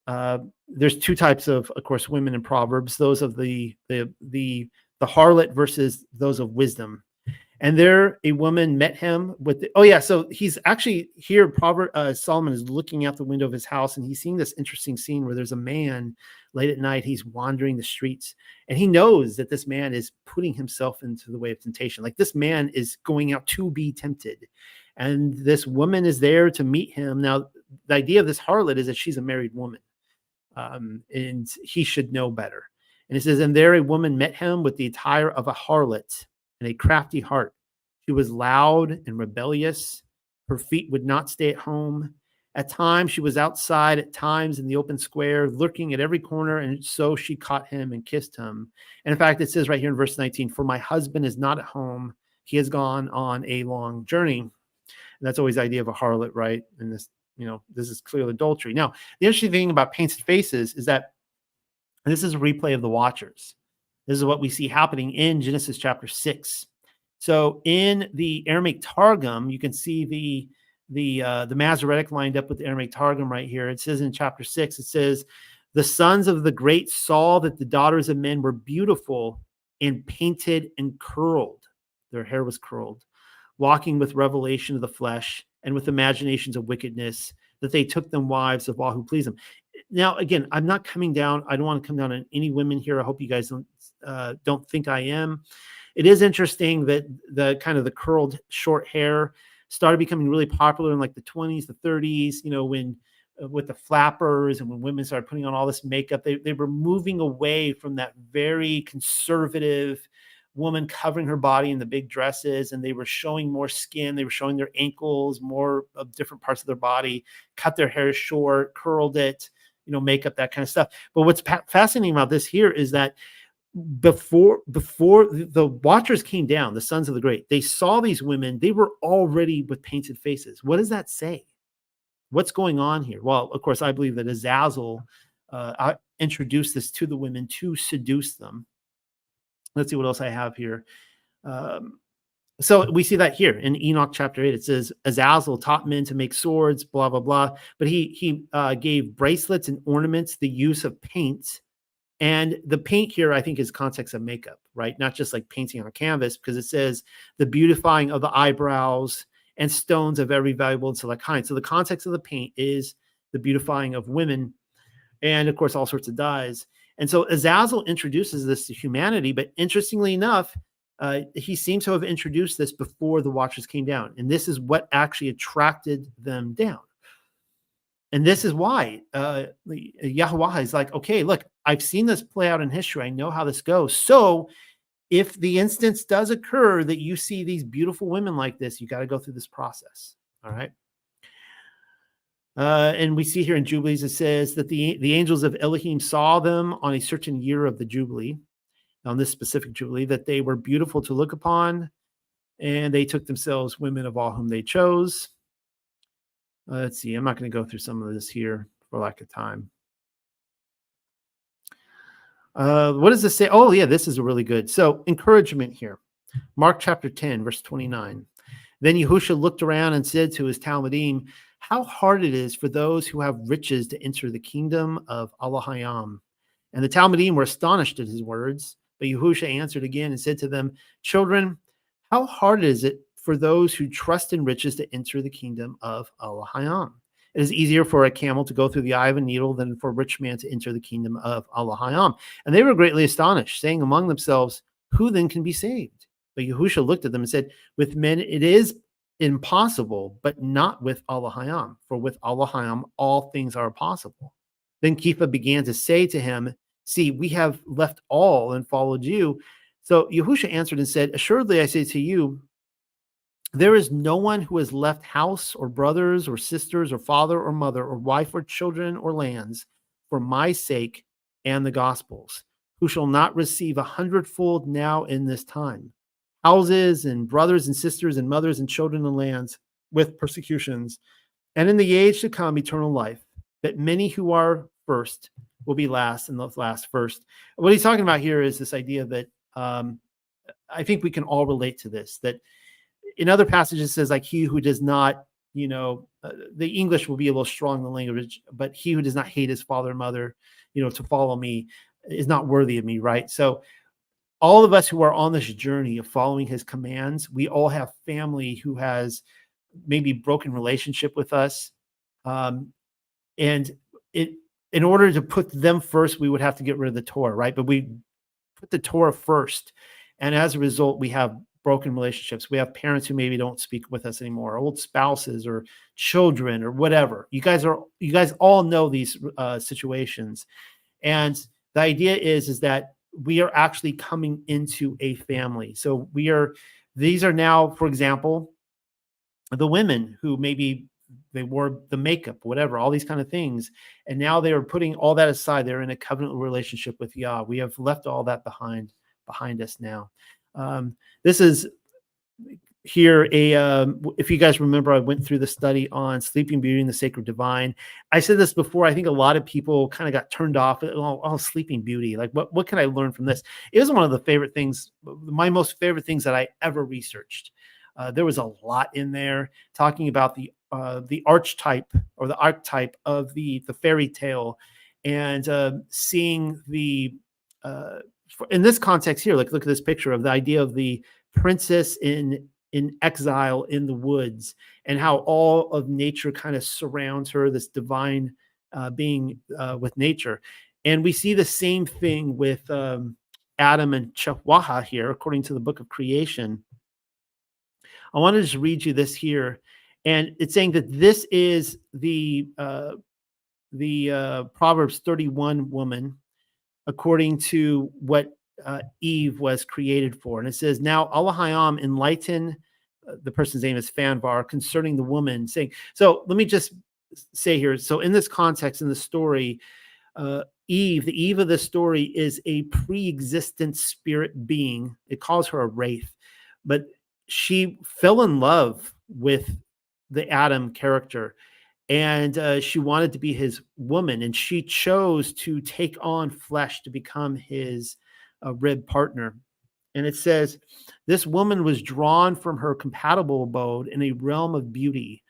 There's two types of course, women in Proverbs: those of the harlot versus those of wisdom. And there, a woman met him with. So he's actually here. Solomon is looking out the window of his house, and he's seeing this interesting scene where there's a man late at night. He's wandering the streets, and he knows that this man is putting himself into the way of temptation. Like, this man is going out to be tempted, and this woman is there to meet him. Now, the idea of this harlot is that she's a married woman, and he should know better. And it says, and there a woman met him with the attire of a harlot and a crafty heart. She was loud and rebellious. Her feet would not stay at home. At times she was outside, at times in the open square, lurking at every corner, and so she caught him and kissed him. And in fact, it says right here in verse 19, for my husband is not at home. He has gone on a long journey. And that's always the idea of a harlot, right? And this, this is clearly adultery. Now, the interesting thing about painted faces is that this is a replay of the Watchers. This is what we see happening in Genesis chapter 6. So in the Aramaic Targum, you can see the Masoretic lined up with the Aramaic Targum right here. It says in chapter 6, it says, the sons of the great saw that the daughters of men were beautiful and painted and curled. Their hair was curled, walking with revelation of the flesh and with imaginations of wickedness, that they took them wives of all who please them. Now, again, I'm not coming down. I don't want to come down on any women here. I hope you guys don't think I am. It is interesting that the kind of the curled short hair started becoming really popular in like the 20s, the 30s, when with the flappers and when women started putting on all this makeup, they were moving away from that very conservative woman covering her body in the big dresses, and they were showing more skin. They were showing their ankles, more of different parts of their body, cut their hair short, curled it, makeup, that kind of stuff. But what's fascinating about this here is that before the Watchers came down, the sons of the great, they saw these women, they were already with painted faces. What does that say? What's going on here? Well, of course, I believe that Azazel introduced this to the women to seduce them. Let's see what else I have here. So we see that here in Enoch chapter 8. It says, Azazel taught men to make swords, blah, blah, blah. But he gave bracelets and ornaments, the use of paint. And the paint here, I think, is context of makeup, right? Not just like painting on a canvas, because it says the beautifying of the eyebrows and stones of every valuable and select kind. So the context of the paint is the beautifying of women and, of course, all sorts of dyes. And so Azazel introduces this to humanity. But interestingly enough, he seems to have introduced this before the Watchers came down. And this is what actually attracted them down. And this is why Yahweh is like, okay, look, I've seen this play out in history. I know how this goes. So if the instance does occur that you see these beautiful women like this, you got to go through this process. All right. And we see here in Jubilees, it says that the angels of Elohim saw them on a certain year of the Jubilee, on this specific Jubilee, that they were beautiful to look upon, and they took themselves women of all whom they chose. Let's see. I'm not going to go through some of this here for lack of time. What does this say? Oh, yeah, this is really good. So encouragement here. Mark chapter 10, verse 29. Then Yehusha looked around and said to his Talmudim, how hard it is for those who have riches to enter the kingdom of Elohim. And the Talmudim were astonished at his words. But Yehusha answered again and said to them, children, how hard is it for those who trust in riches to enter the kingdom of Elohim? It is easier for a camel to go through the eye of a needle than for a rich man to enter the kingdom of Elohim. And they were greatly astonished, saying among themselves, who then can be saved? But Yehusha looked at them and said, with men it is impossible, but not with Elohim. For with Elohim all things are possible. Then Kepha began to say to him, see, we have left all and followed you. So Yehusha answered and said, assuredly I say to you, there is no one who has left house or brothers or sisters or father or mother or wife or children or lands for my sake and the gospel's, who shall not receive 100-fold now in this time, houses and brothers and sisters and mothers and children and lands with persecutions, and in the age to come eternal life. That many who are first will be last, and the last first. What he's talking about here is this idea that I think we can all relate to this, that in other passages it says like he who does not, the English will be a little strong in the language, but he who does not hate his father and mother, to follow me is not worthy of me, right? So all of us who are on this journey of following his commands, we all have family who has maybe broken relationship with us. And in order to put them first, we would have to get rid of the Torah, right? But we put the Torah first. And as a result, we have broken relationships. We have parents who maybe don't speak with us anymore, old spouses or children or whatever. You guys all know these situations. And the idea is that we are actually coming into a family. So these are now, for example, the women who maybe they wore the makeup, whatever, all these kind of things. And now they are putting all that aside. They're in a covenant relationship with Yah. We have left all that behind us now. This is here if you guys remember, I went through the study on Sleeping Beauty and the Sacred Divine. I said this before. I think a lot of people kind of got turned off. Oh, Sleeping Beauty. Like, what can I learn from this? It was one of the favorite things, my most favorite things that I ever researched. There was a lot in there talking about the archetype or the archetype of the fairy tale, and seeing the in this context here, like look at this picture of the idea of the princess in exile in the woods, and how all of nature kind of surrounds her, this divine being with nature. And we see the same thing with Adam and Chahwaha here, according to the book of creation. I want to just read you this here. And it's saying that this is the Proverbs 31 woman, according to what Eve was created for. And it says, now Allahayam enlighten, the person's name is Fanvar, concerning the woman, saying, so let me just say here, so in this context, in the story, Eve, the Eve of the story is a pre-existent spirit being. It calls her a wraith, but she fell in love with the Adam character, and she wanted to be his woman, and she chose to take on flesh to become his rib partner. And it says, this woman was drawn from her compatible abode in a realm of beauty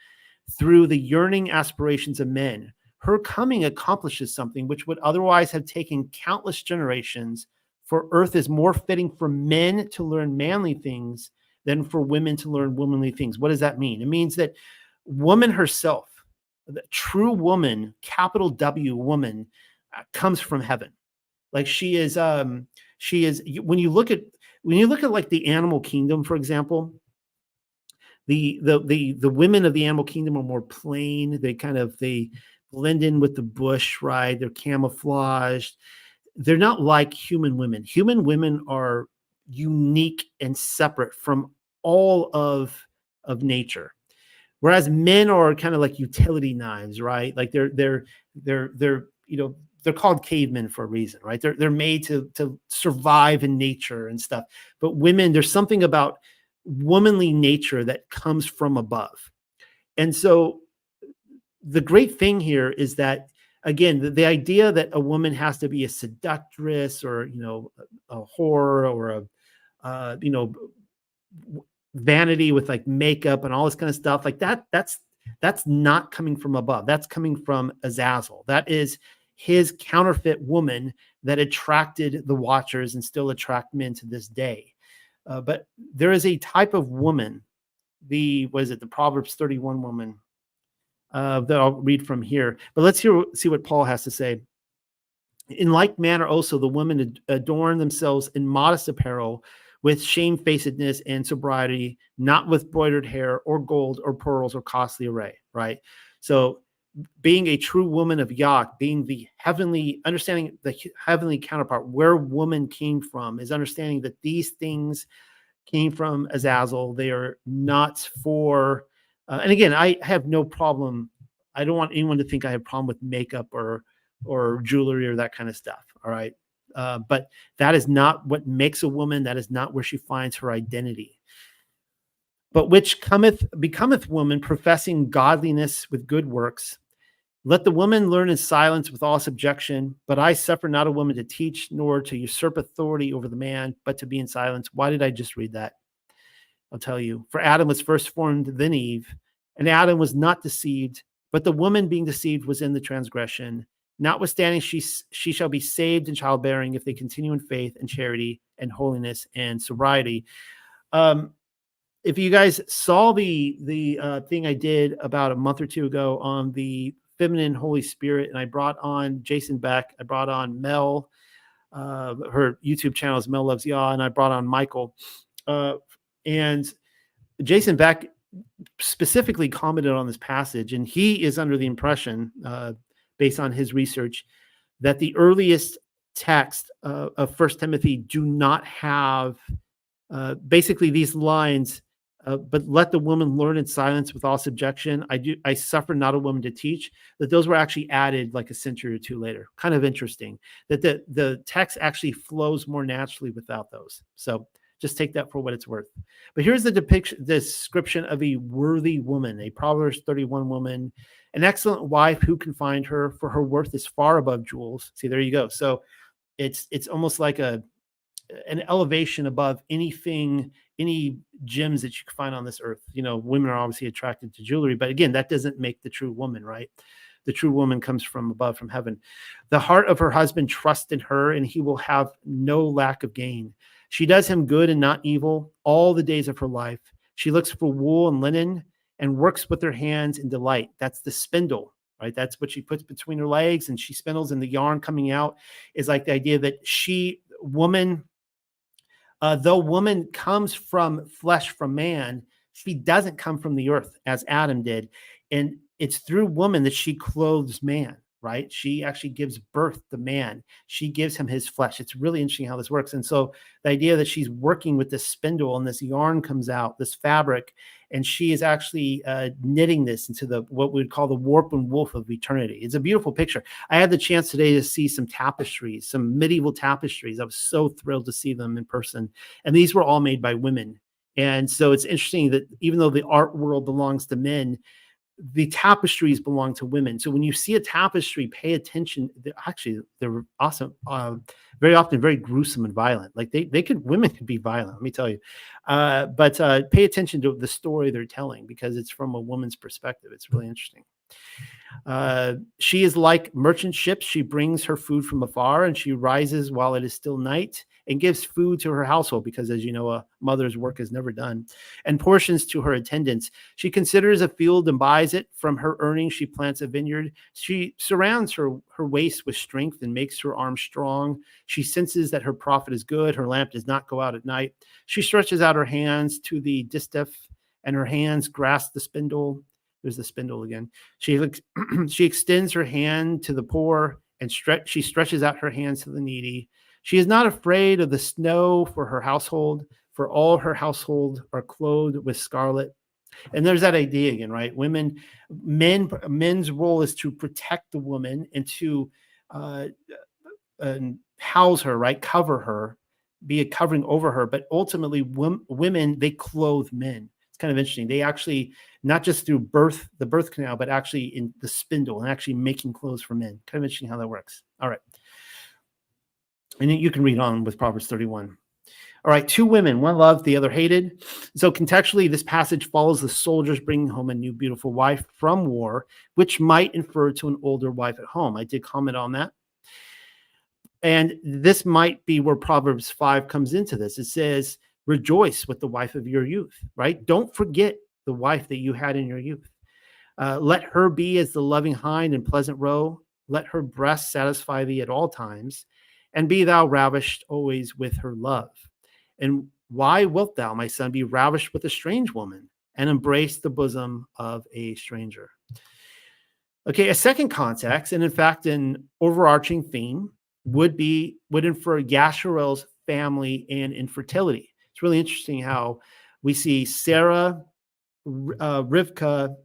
through the yearning aspirations of men. Her coming accomplishes something which would otherwise have taken countless generations, for earth is more fitting for men to learn manly things than for women to learn womanly things. What does that mean? It means that woman herself, the true woman, capital W woman, comes from heaven. Like she is when you look at like the animal kingdom, for example, the women of the animal kingdom are more plain. They blend in with the bush, right? They're camouflaged. They're not like human women. Human women are unique and separate from all of nature. Whereas men are kind of like utility knives, right? Like they're called cavemen for a reason, right? They're made to survive in nature and stuff. But women, there's something about womanly nature that comes from above. And so the great thing here is that, again, the idea that a woman has to be a seductress or, a whore or vanity with like makeup and all this kind of stuff like that's not coming from above. That's coming from Azazel. That is his counterfeit woman that attracted the watchers and still attract men to this day. But there is a type of woman, the Proverbs 31 woman, that I'll read from here. But let's see what Paul has to say. In like manner also the women adorn themselves in modest apparel, with shamefacedness and sobriety, not with broidered hair or gold or pearls or costly array, right? So being a true woman of Yah, being understanding the heavenly counterpart, where woman came from, is understanding that these things came from Azazel. They are not for, and again, I have no problem. I don't want anyone to think I have a problem with makeup or jewelry or that kind of stuff. All right. But that is not what makes a woman. That is not where she finds her identity. But which becometh woman, professing godliness with good works. Let the woman learn in silence with all subjection. But I suffer not a woman to teach, nor to usurp authority over the man, but to be in silence. Why did I just read that? I'll tell you. For Adam was first formed, then Eve. And Adam was not deceived, but the woman being deceived was in the transgression. Notwithstanding, she shall be saved in childbearing if they continue in faith and charity and holiness and sobriety. If you guys saw the thing I did about a month or two ago on the feminine Holy Spirit, and I brought on Jason Beck, I brought on Mel, her YouTube channel is Mel Loves Yah, and I brought on Michael. And Jason Beck specifically commented on this passage, and he is under the impression, based on his research, that the earliest text of 1 Timothy do not have basically these lines, but let the woman learn in silence with all subjection. I suffer not a woman to teach, that those were actually added like a century or two later. Kind of interesting that the text actually flows more naturally without those. So Just take that for what it's worth. But here's the description of a worthy woman, a Proverbs 31 woman, an excellent wife. Who can find her? For her worth is far above jewels. See, there you go. So it's almost like an elevation above anything, any gems that you can find on this earth. Women are obviously attracted to jewelry, but again, that doesn't make the true woman, right? The true woman comes from above, from heaven. The heart of her husband trusts in her, and he will have no lack of gain. She does him good and not evil all the days of her life. She looks for wool and linen and works with her hands in delight. That's the spindle, right? That's what she puts between her legs, and she spindles, and the yarn coming out is like the idea that though woman comes from flesh, from man, she doesn't come from the earth as Adam did. And it's through woman that she clothes man, right? She actually gives birth to man. She gives him his flesh. It's really interesting how this works. And so the idea that she's working with this spindle and this yarn comes out, this fabric, and she is actually knitting this into what we would call the warp and woof of eternity. It's a beautiful picture. I had the chance today to see some tapestries, some medieval tapestries. I was so thrilled to see them in person. And these were all made by women. And so it's interesting that even though the art world belongs to men, the tapestries belong to women. So when you see a tapestry, pay attention. They're awesome. Very often very gruesome and violent. Like women could be violent, let me tell you. But pay attention to the story they're telling, because it's from a woman's perspective. It's really interesting. She is like merchant ships. She brings her food from afar, and she rises while it is still night and gives food to her household, because, as you know, a mother's work is never done, and portions to her attendants. She considers a field and buys it. From her earnings she plants a vineyard. She surrounds her waist with strength and makes her arms strong. She senses that her profit is good. Her lamp does not go out at night. She stretches out her hands to the distaff, and her hands grasp the spindle. There's the spindle again. She extends her hand to the poor, and she stretches out her hands to the needy. She is not afraid of the snow for her household, for all her household are clothed with scarlet. And there's that idea again, right? Men's role is to protect the woman and to house her, right? Cover her, be a covering over her. But ultimately, women, they clothe men. Kind of interesting. They actually, not just through the birth canal, but actually in the spindle and actually making clothes for men. Kind of interesting how that works. All right. And you can read on with Proverbs 31. All right. Two women, one loved, the other hated. So contextually, this passage follows the soldiers bringing home a new beautiful wife from war, which might infer to an older wife at home. I did comment on that. And this might be where Proverbs 5 comes into this. It says, rejoice with the wife of your youth, right? Don't forget the wife that you had in your youth. Let her be as the loving hind and pleasant roe. Let her breast satisfy thee at all times, and be thou ravished always with her love. And why wilt thou, my son, be ravished with a strange woman, and embrace the bosom of a stranger? Okay, a second context, and in fact, an overarching theme would infer Yasharel's family and infertility. It's really interesting how we see Sarah, Rivka,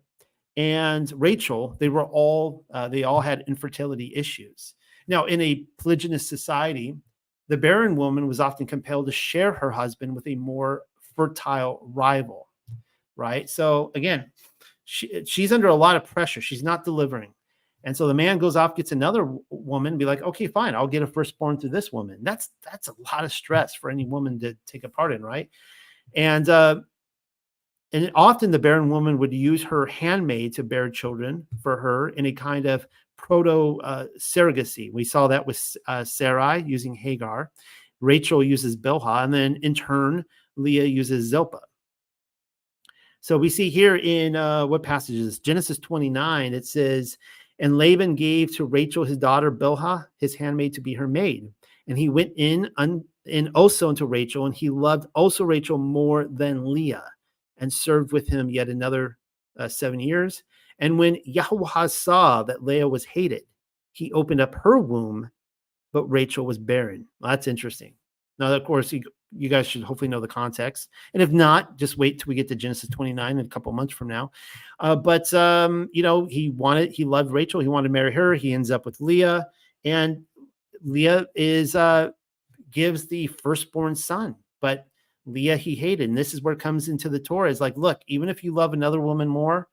and Rachel. They all had infertility issues. Now, in a polygynous society, the barren woman was often compelled to share her husband with a more fertile rival, right? So again, she's under a lot of pressure. She's not delivering. And so the man goes off, gets another woman, and be like, okay, fine, I'll get a firstborn through this woman. That's a lot of stress for any woman to take a part in, right? And often the barren woman would use her handmaid to bear children for her in a kind of proto-surrogacy. We saw that with Sarai using Hagar. Rachel uses Bilhah, and then in turn, Leah uses Zilpah. So we see here in what passage is this? Genesis 29, it says, and Laban gave to Rachel his daughter Bilhah, his handmaid, to be her maid. And he went in also unto Rachel, and he loved also Rachel more than Leah, and served with him yet another 7 years. And when Yahweh saw that Leah was hated, he opened up her womb, but Rachel was barren. Well, that's interesting. Now, of course, you guys should hopefully know the context. And if not, just wait till we get to Genesis 29 in a couple months from now. But he loved Rachel. He wanted to marry her. He ends up with Leah. And Leah gives the firstborn son. But Leah he hated. And this is where it comes into the Torah. It's like, look, even if you love another woman more,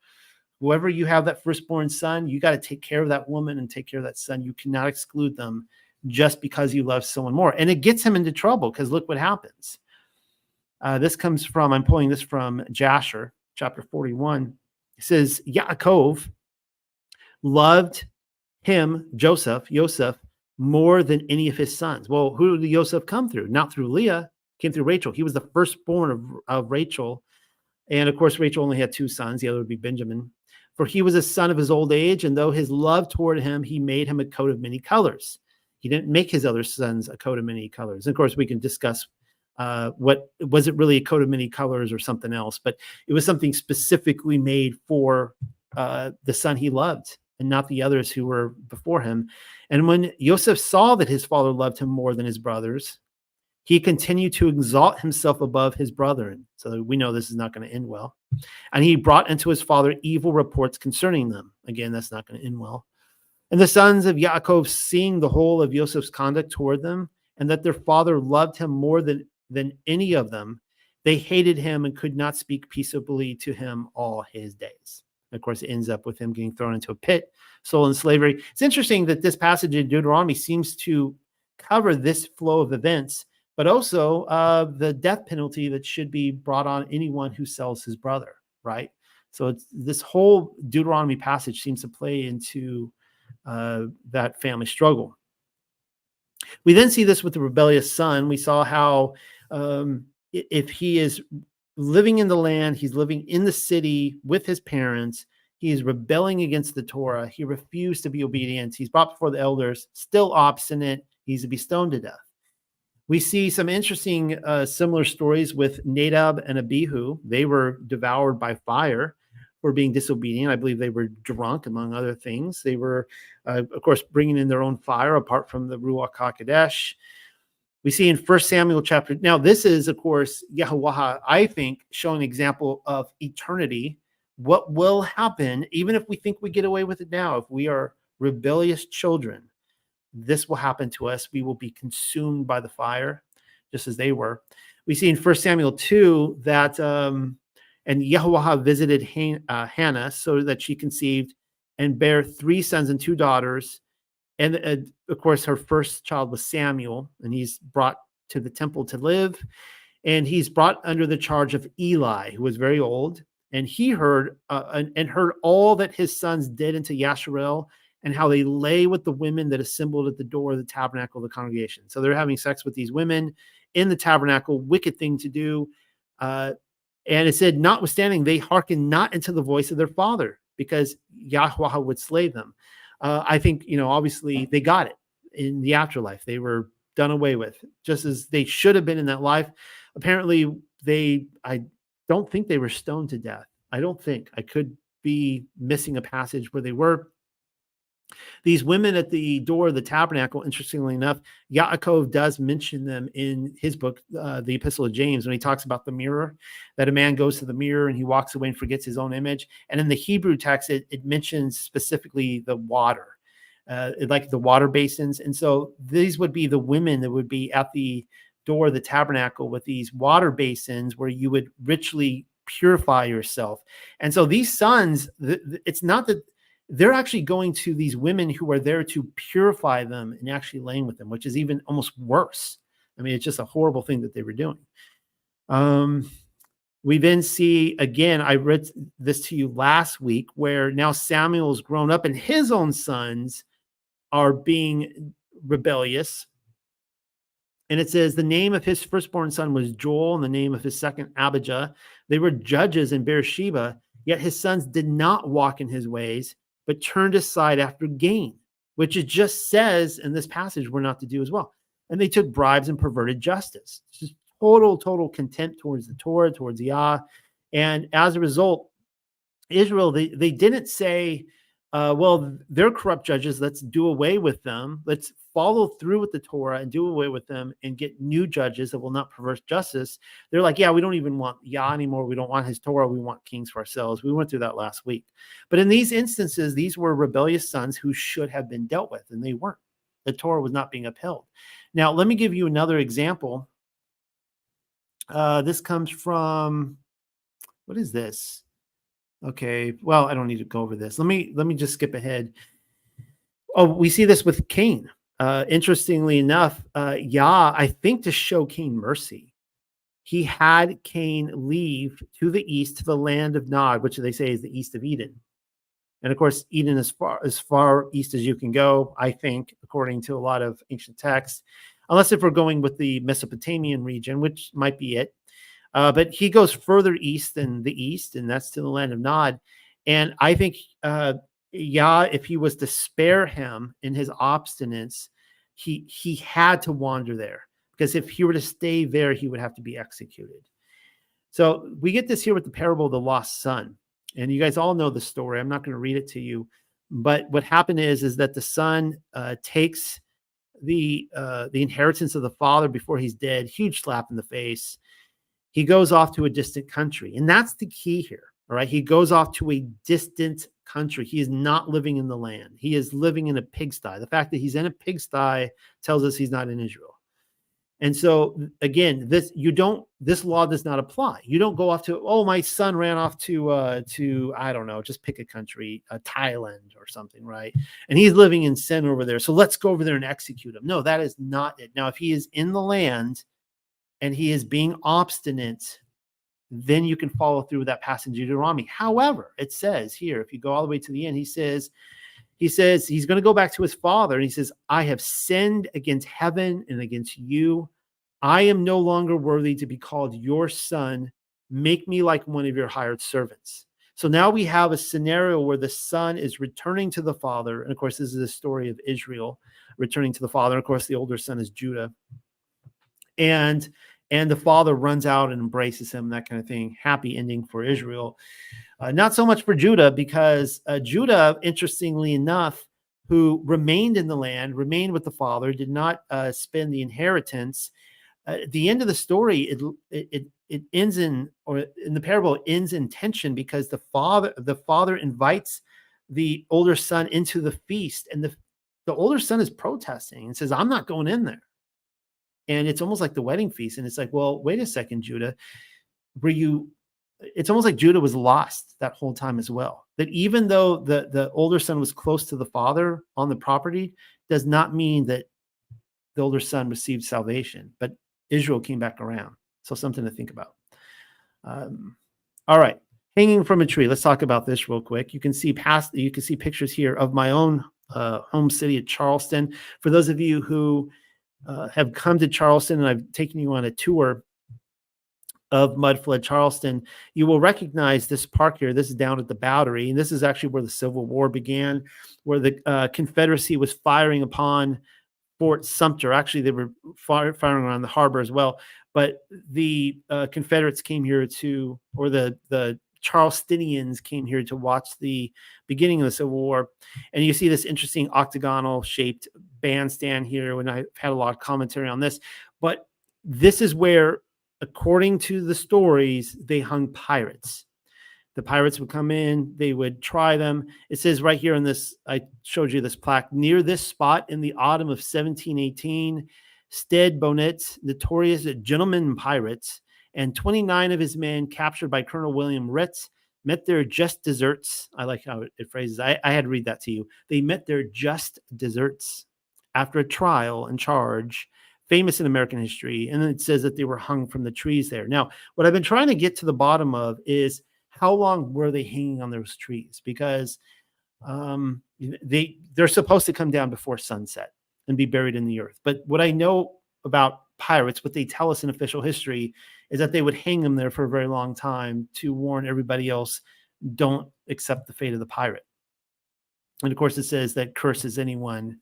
whoever you have that firstborn son, you got to take care of that woman and take care of that son. You cannot exclude them just because you love someone more. And it gets him into trouble because look what happens. This comes from, I'm pulling this from Jasher, chapter 41. It says, Yaakov loved him, Joseph, more than any of his sons. Well, who did Joseph come through? Not through Leah, came through Rachel. He was the firstborn of Rachel. And of course, Rachel only had two sons. The other would be Benjamin. For he was a son of his old age, and though his love toward him, he made him a coat of many colors. He didn't make his other sons a coat of many colors. And of course, we can discuss what was it really a coat of many colors or something else, but it was something specifically made for the son he loved and not the others who were before him. And when Joseph saw that his father loved him more than his brothers, he continued to exalt himself above his brethren. So we know this is not going to end well. And he brought into his father evil reports concerning them. Again, that's not going to end well. And the sons of Yaakov, seeing the whole of Joseph's conduct toward them, and that their father loved him more than any of them, they hated him and could not speak peaceably to him all his days. And of course, it ends up with him getting thrown into a pit, sold in slavery. It's interesting that this passage in Deuteronomy seems to cover this flow of events, but also the death penalty that should be brought on anyone who sells his brother, right? So it's, this whole Deuteronomy passage seems to play into that family struggle. We then see this with the rebellious son. We saw how if he is living in the land, he's living in the city with his parents, he is rebelling against the Torah, he refused to be obedient, he's brought before the elders, still obstinate, he's to be stoned to death. We see some interesting similar stories with Nadab and Abihu. They were devoured by fire for being disobedient. I believe they were drunk, among other things. They were, of course, bringing in their own fire apart from the Ruach HaKodesh. We see in 1 Samuel chapter, now this is, of course, Yahuwah, I think, showing an example of eternity, what will happen, even if we think we get away with it now, if we are rebellious children, this will happen to us. We will be consumed by the fire, just as they were. We see in 1 Samuel 2 that, and Yahuwah visited Hannah so that she conceived and bare 3 sons and 2 daughters. And of course, her first child was Samuel, and he's brought to the temple to live. And he's brought under the charge of Eli, who was very old. And he heard and heard all that his sons did unto Yasharel, and how they lay with the women that assembled at the door of the tabernacle of the congregation. So they're having sex with these women in the tabernacle, wicked thing to do. And it said, notwithstanding, they hearkened not unto the voice of their father, because Yahweh would slay them. I think, obviously they got it in the afterlife. They were done away with, just as they should have been in that life. Apparently, I don't think they were stoned to death. I don't think. I could be missing a passage where they were. These women at the door of the tabernacle, interestingly enough, Yaakov does mention them in his book, the Epistle of James, when he talks about the mirror, that a man goes to the mirror and he walks away and forgets his own image. And in the Hebrew text, it mentions specifically the water, like the water basins. And so these would be the women that would be at the door of the tabernacle with these water basins where you would ritually purify yourself. And so these sons, it's not that they're actually going to these women who are there to purify them and actually laying with them, which is even almost worse. I mean, it's just a horrible thing that they were doing. We then see, again, I read this to you last week, where now Samuel's grown up and his own sons are being rebellious. And it says the name of his firstborn son was Joel, and the name of his second Abijah. They were judges in Beersheba, yet his sons did not walk in his ways, but turned aside after gain, which it just says in this passage we're not to do as well. And they took bribes and perverted justice. It's just total contempt towards the Torah, towards Yah. And as a result, Israel, they didn't say, well, they're corrupt judges, let's do away with them. Let's follow through with the Torah and do away with them and get new judges that will not pervert justice. They're like, yeah, we don't even want Yah anymore. We don't want his Torah. We want kings for ourselves. We went through that last week. But in these instances, these were rebellious sons who should have been dealt with, and they weren't. The Torah was not being upheld. Now, let me give you another example This comes from, what is this? Okay, well, I don't need to go over this. Let me just skip ahead. Oh, we see this with Cain. Interestingly enough, Yah, I think to show Cain mercy, he had Cain leave to the east to the land of Nod, which they say is the east of Eden. And of course, Eden is as far east as you can go, I think, according to a lot of ancient texts, unless if we're going with the Mesopotamian region, which might be it. But he goes further east than the east, and that's to the land of Nod. And I think, if he was to spare him in his obstinance, he had to wander there, because if he were to stay there, he would have to be executed. So we get this here with the parable of the lost son. And you guys all know the story. I'm not going to read it to you. But what happened is that the son takes the inheritance of the father before he's dead, huge slap in the face. He goes off to a distant country. And that's the key here. All right. He goes off to a distant country. He is not living in the land. He is living in a pigsty. The fact that he's in a pigsty tells us he's not in Israel. And so again, this law does not apply. You don't go off to, oh, my son ran off to I don't know, just pick a country, Thailand or something, right? And he's living in sin over there. So let's go over there and execute him. No, that is not it. Now, if he is in the land and he is being obstinate, then you can follow through with that passage in Deuteronomy. However, it says here, if you go all the way to the end, he says he's going to go back to his father, and he says, I have sinned against heaven and against you. I am no longer worthy to be called your son. Make me like one of your hired servants. So now we have a scenario where the son is returning to the father. And of course, this is the story of Israel returning to the father. Of course, the older son is Judah. And the father runs out and embraces him, that kind of thing. Happy ending for Israel. Not so much for Judah, because Judah, interestingly enough, who remained in the land, remained with the father, did not spend the inheritance. At the end of the story, it ends in the parable, it ends in tension, because the father invites the older son into the feast, and the older son is protesting and says, I'm not going in there. And it's almost like the wedding feast. And it's like, well, wait a second, Judah, it's almost like Judah was lost that whole time as well. That even though the older son was close to the father on the property, does not mean that the older son received salvation, but Israel came back around. So something to think about. All right. Hanging from a tree. Let's talk about this real quick. You can see pictures here of my own home city of Charleston. For those of you who have come to Charleston, and I've taken you on a tour of mud-flood Charleston, you will recognize this park here. This is down at the Boundary, and this is actually where the Civil War began, where the Confederacy was firing upon Fort Sumter. Actually, they were firing around the harbor as well, but the Confederates came here or the Charlestonians came here to watch the beginning of the Civil War. And you see this interesting octagonal shaped bandstand here, when I've had a lot of commentary on this. But this is where, according to the stories, they hung pirates. The pirates would come in, they would try them. It says right here in this, I showed you this plaque, near this spot in the autumn of 1718, Stead Bonnet, notorious gentlemen and pirates, and 29 of his men, captured by Colonel William Ritz, met their just deserts. I like how it phrases. I had to read that to you. They met their just deserts after a trial and charge, famous in American history. And then it says that they were hung from the trees there. Now, what I've been trying to get to the bottom of is, how long were they hanging on those trees? Because they're supposed to come down before sunset and be buried in the earth. But what I know about pirates, what they tell us in official history, is that they would hang them there for a very long time to warn everybody else, don't accept the fate of the pirate. And of course, it says that curses anyone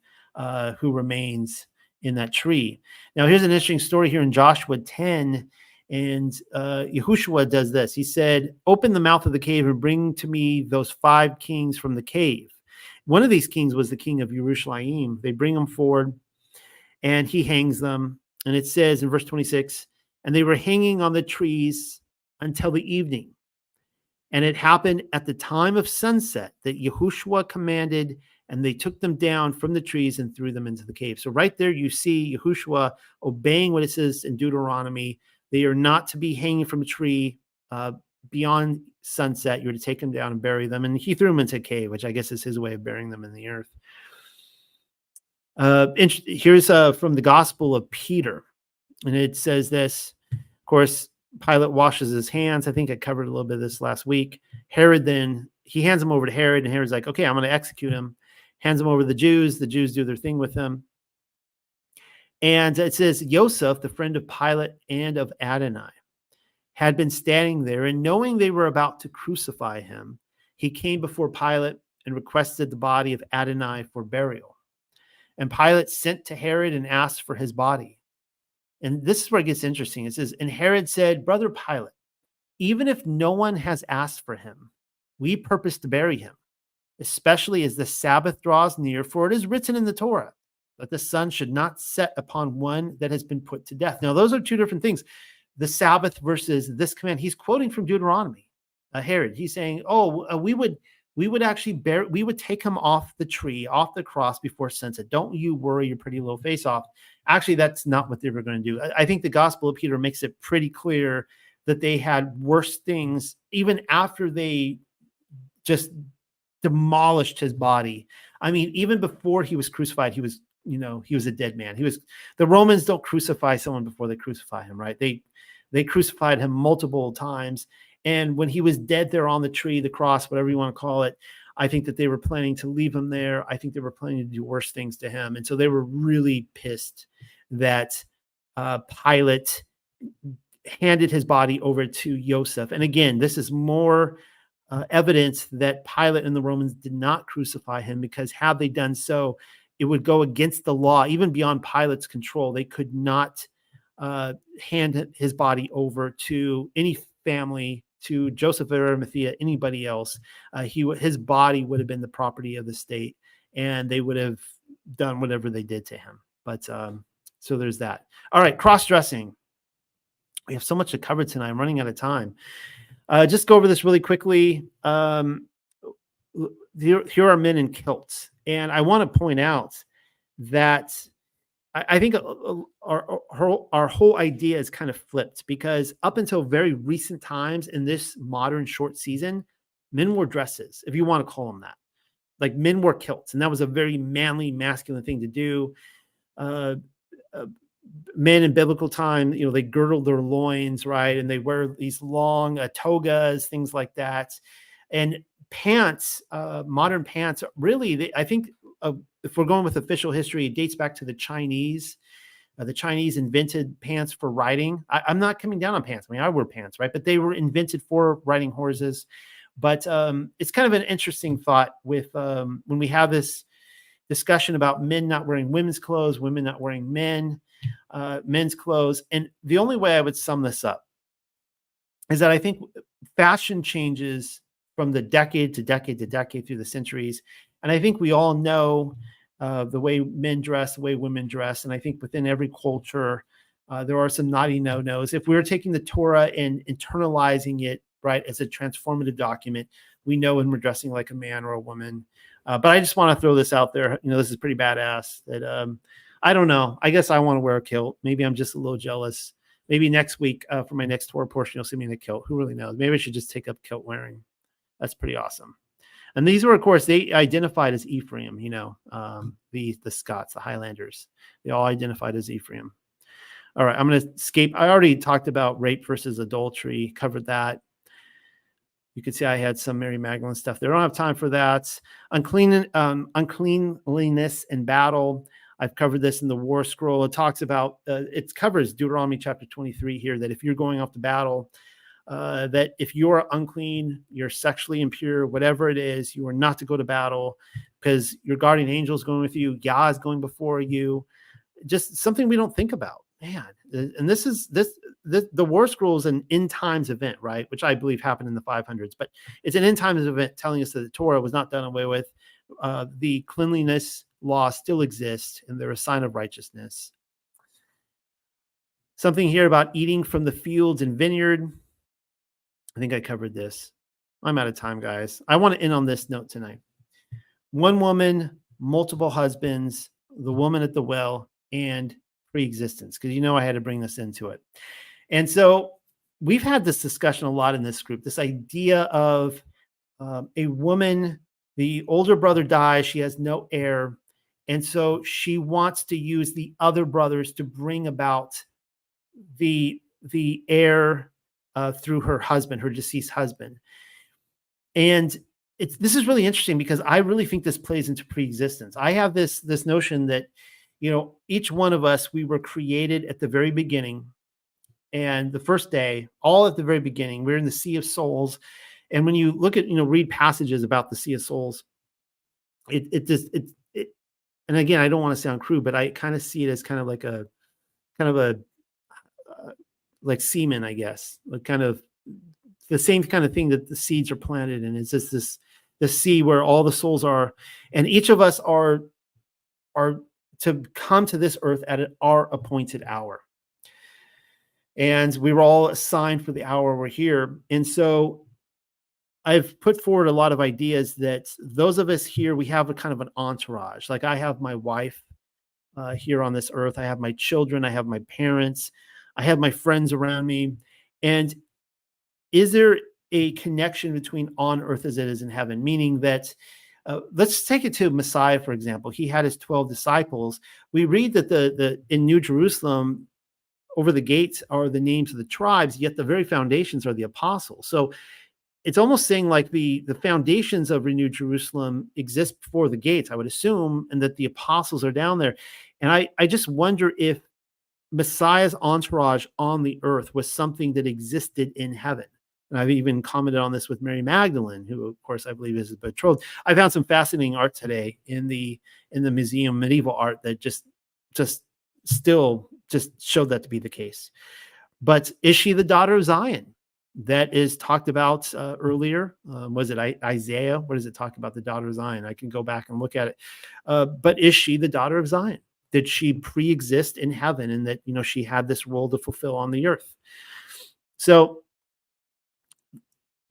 who remains in that tree. Now, here's an interesting story here in Joshua 10. And Yahushua does this. He said, open the mouth of the cave and bring to me those 5 kings from the cave. One of these kings was the king of Jerusalem. They bring him forward, and he hangs them. And it says in verse 26, and they were hanging on the trees until the evening. And it happened at the time of sunset that Yahushua commanded, and they took them down from the trees and threw them into the cave. So right there you see Yahushua obeying what it says in Deuteronomy, They are not to be hanging from a tree beyond sunset. You're to take them down and bury them. And he threw them into a cave, which I guess is his way of burying them in the earth. Here's from the Gospel of Peter. And it says this, of course, Pilate washes his hands. I think I covered a little bit of this last week. Herod then, he hands him over to Herod, and Herod's like, okay, I'm going to execute him. Hands him over to the Jews. The Jews do their thing with him. And it says, Joseph, the friend of Pilate and of Adonai, had been standing there, and knowing they were about to crucify him, he came before Pilate and requested the body of Adonai for burial. And Pilate sent to Herod and asked for his body. And this is where it gets interesting. It says, and Herod said, Brother Pilate, even if no one has asked for him, we purpose to bury him, especially as the Sabbath draws near, for it is written in the Torah that the sun should not set upon one that has been put to death. Now, those are two different things. The Sabbath versus this command. He's quoting from Deuteronomy. Herod, he's saying, we would actually we would take him off the tree, off the cross before sunset. Don't you worry your pretty little face off. Actually, that's not what they were going to do. I think the Gospel of Peter makes it pretty clear that they had worse things, even after they just demolished his body. I mean, even before he was crucified, he was a dead man. The Romans don't crucify someone before they crucify him, right? They crucified him multiple times. And when he was dead there on the tree, the cross, whatever you want to call it, I think that they were planning to leave him there. I think they were planning to do worse things to him. And so they were really pissed that Pilate handed his body over to Joseph. And again, this is more evidence that Pilate and the Romans did not crucify him, because had they done so, it would go against the law, even beyond Pilate's control. They could not hand his body over to any family, to Joseph of Arimathea, anybody else. His body would have been the property of the state, and they would have done whatever they did to him. But so there's that. All right, cross-dressing. We have so much to cover tonight. I'm running out of time. Just go over this really quickly. Here are men in kilts. And I want to point out that I think our whole idea is kind of flipped, because up until very recent times in this modern short season, men wore dresses, if you want to call them that. Like, men wore kilts, and that was a very manly, masculine thing to do. Men in biblical time, they girdled their loins, right? And they wear these long togas, things like that. And pants, modern pants, really, I think if we're going with official history, it dates back to the Chinese. The Chinese invented pants for riding. I'm not coming down on pants. I mean, I wear pants, right? But they were invented for riding horses. But it's kind of an interesting thought with when we have this discussion about men not wearing women's clothes, women not wearing men's clothes. And the only way I would sum this up is that I think fashion changes from the decade to decade to decade through the centuries. And I think we all know the way men dress, the way women dress. And I think within every culture, there are some naughty no-nos. If we were taking the Torah and internalizing it, right, as a transformative document, we know when we're dressing like a man or a woman. But I just want to throw this out there. This is pretty badass. That I don't know. I guess I want to wear a kilt. Maybe I'm just a little jealous. Maybe next week for my next Torah portion, you'll see me in a kilt. Who really knows? Maybe I should just take up kilt wearing. That's pretty awesome. And these were, of course, they identified as Ephraim, the Scots, the Highlanders. They all identified as Ephraim. All right, I'm going to escape. I already talked about rape versus adultery, covered that. You can see I had some Mary Magdalene stuff there. I don't have time for that. Uncleanliness and battle. I've covered this in the War Scroll. It talks about, it covers Deuteronomy chapter 23 here, that if you're going off to battle, that if you're unclean, you're sexually impure, whatever it is, you are not to go to battle, because your guardian angel is going with you. Yah is going before you. Just something we don't think about, man. And the War Scroll is an end times event, right? Which I believe happened in the 500s, but it's an end times event telling us that the Torah was not done away with. The cleanliness law still exists, and they're a sign of righteousness. Something here about eating from the fields and vineyard. I think I covered this. I'm out of time, guys. I want to end on this note tonight. One woman, multiple husbands, the woman at the well, and pre-existence, because I had to bring this into it. And so we've had this discussion a lot in this group, this idea of a woman, the older brother dies, she has no heir. And so she wants to use the other brothers to bring about the heir through her husband, her deceased husband. And this is really interesting because I really think this plays into preexistence. I have this notion that, each one of us, we were created at the very beginning, and the first day, all at the very beginning, we're in the sea of souls. And when you look at, read passages about the sea of souls, it just, and again, I don't want to sound crude, but I kind of see it as kind of like like semen, I guess, like kind of the same kind of thing that the seeds are planted in. It's just the sea where all the souls are, and each of us are to come to this earth at our appointed hour. And we were all assigned for the hour we're here. And so I've put forward a lot of ideas that those of us here, we have a kind of an entourage. Like I have my wife here on this earth. I have my children. I have my parents. I have my friends around me. And is there a connection between on earth as it is in heaven? Meaning that, let's take it to Messiah, for example. He had his 12 disciples. We read that in New Jerusalem, over the gates are the names of the tribes, yet the very foundations are the apostles. So it's almost saying like the foundations of Renewed Jerusalem exist before the gates, I would assume, and that the apostles are down there. And I just wonder if Messiah's entourage on the earth was something that existed in heaven. And I've even commented on this with Mary Magdalene, who, of course, I believe is his betrothed. I found some fascinating art today in the museum, medieval art, that just still showed that to be the case. But is she the daughter of Zion? That is talked about earlier. Was it Isaiah? What does it talk about the daughter of Zion? I can go back and look at it. But is she the daughter of Zion? Did she pre-exist in heaven, and that, she had this role to fulfill on the earth? So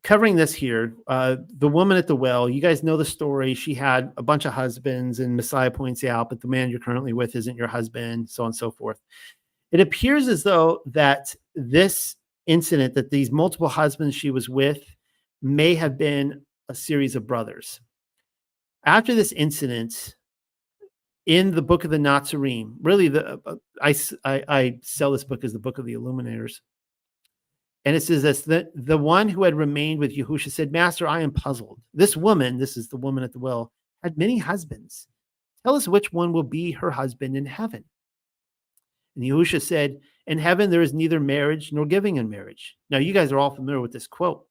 covering this here, the woman at the well, you guys know the story. She had a bunch of husbands, and Messiah points out, but the man you're currently with isn't your husband, so on and so forth. It appears as though that this incident, that these multiple husbands she was with, may have been a series of brothers. After this incident, in the book of the Nazarene, really, I sell this book as the book of the Illuminators. And it says this, that the one who had remained with Yahusha said, "Master, I am puzzled. This woman," this is the woman at the well, "had many husbands. Tell us which one will be her husband in heaven." And Yahusha said, "In heaven there is neither marriage nor giving in marriage." Now, you guys are all familiar with this quote,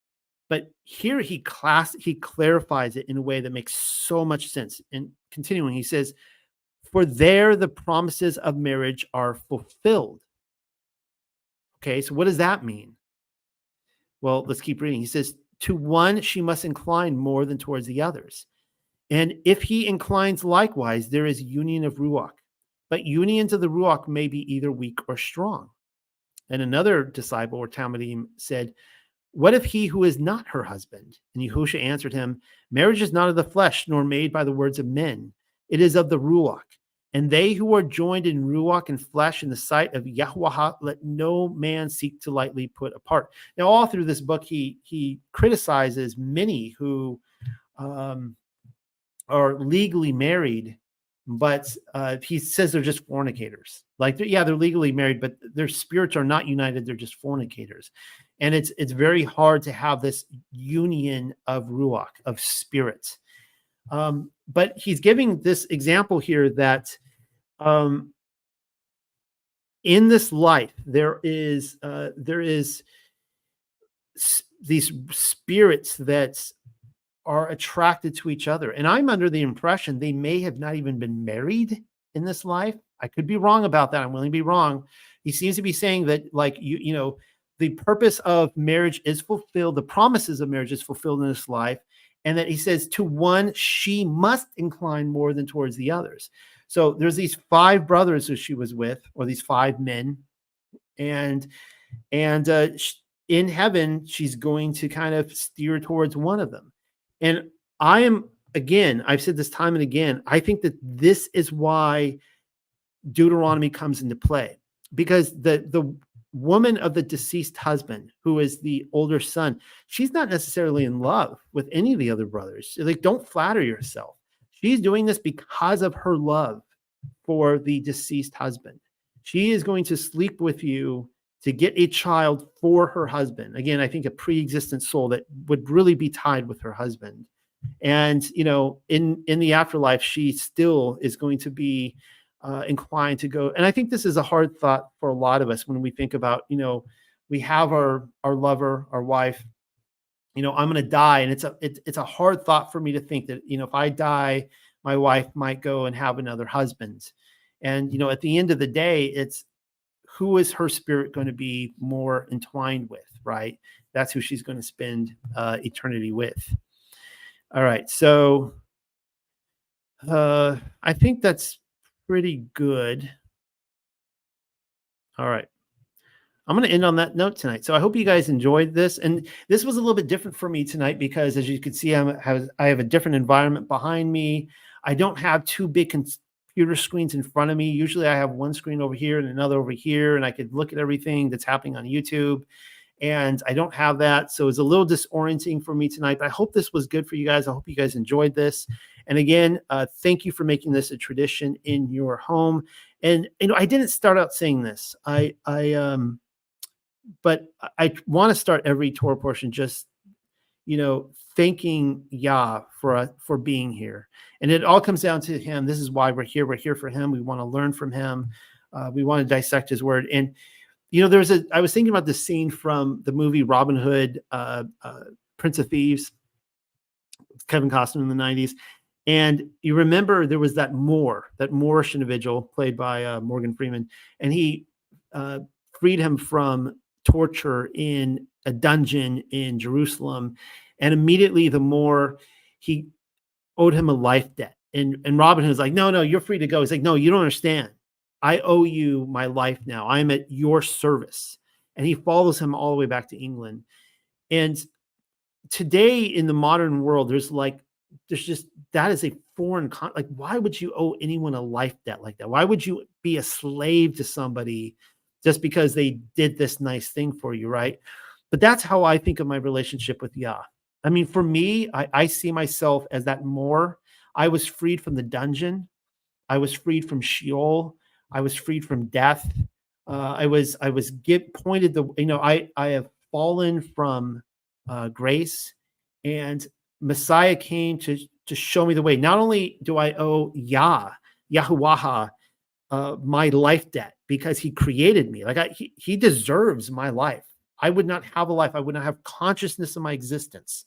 but here he clarifies it in a way that makes so much sense. And continuing, he says, "For there the promises of marriage are fulfilled." Okay, so what does that mean? Well, let's keep reading. He says, "To one she must incline more than towards the others. And if he inclines likewise, there is union of Ruach. But unions of the Ruach may be either weak or strong." And another disciple, or Talmudim, said, "What if he who is not her husband?" And Yahusha answered him, "Marriage is not of the flesh, nor made by the words of men. It is of the Ruach. And they who are joined in Ruach and flesh in the sight of Yahweh, let no man seek to lightly put apart." Now, all through this book, he criticizes many who are legally married, but he says they're just fornicators. Like, they're legally married, but their spirits are not united. They're just fornicators. And it's very hard to have this union of Ruach, of spirits. But he's giving this example here that in this life, there is these spirits that are attracted to each other. And I'm under the impression they may have not even been married in this life. I could be wrong about that. I'm willing to be wrong. He seems to be saying that, like, the purpose of marriage is fulfilled. The promises of marriage is fulfilled in this life. And that he says, to one, she must incline more than towards the others. So there's these 5 brothers who she was with, or these 5 men. And in heaven, she's going to kind of steer towards one of them. And I've said this time and again, I think that this is why Deuteronomy comes into play, because woman of the deceased husband, who is the older son, she's not necessarily in love with any of the other brothers. Like, don't flatter yourself. She's doing this because of her love for the deceased husband. She is going to sleep with you to get a child for her husband. Again, I think a pre-existent soul that would really be tied with her husband. And, in the afterlife, she still is going to be inclined to go. And I think this is a hard thought for a lot of us when we think about, we have our lover, our wife, I'm going to die. And it's a hard thought for me to think that, if I die, my wife might go and have another husband. And, at the end of the day, it's who is her spirit going to be more entwined with, right? That's who she's going to spend eternity with. All right. So I think that's pretty good. All right. I'm going to end on that note tonight. So I hope you guys enjoyed this. And this was a little bit different for me tonight because, as you can see, I have a different environment behind me. I don't have two big computer screens in front of me. Usually I have one screen over here and another over here, and I could look at everything that's happening on YouTube. And I don't have that. So it's a little disorienting for me tonight. But I hope this was good for you guys. I hope you guys enjoyed this. And again, thank you for making this a tradition in your home. And, I didn't start out saying this. But I want to start every Torah portion just, thanking Yah for being here. And it all comes down to him. This is why we're here. We're here for him. We want to learn from him. We want to dissect his word. And, I was thinking about this scene from the movie Robin Hood, Prince of Thieves, Kevin Costner in the 90s. And you remember there was that Moorish individual played by Morgan Freeman, and he freed him from torture in a dungeon in Jerusalem. And immediately the Moor, he owed him a life debt. And Robin Hood was like, no, you're free to go. He's like, no, you don't understand. I owe you my life now. I'm at your service. And he follows him all the way back to England. And today in the modern world, there's just, that is a foreign, why would you owe anyone a life debt like that? Why would you be a slave to somebody just because they did this nice thing for you, right? But that's how I think of my relationship with Yah. I mean, for me, I see myself as that Moor. I was freed from the dungeon. I was freed from Sheol. I was freed from death. I have fallen from grace, and Messiah came to show me the way. Not only do I owe Yahuwah, my life debt because he created me. He deserves my life. I would not have a life. I would not have consciousness of my existence.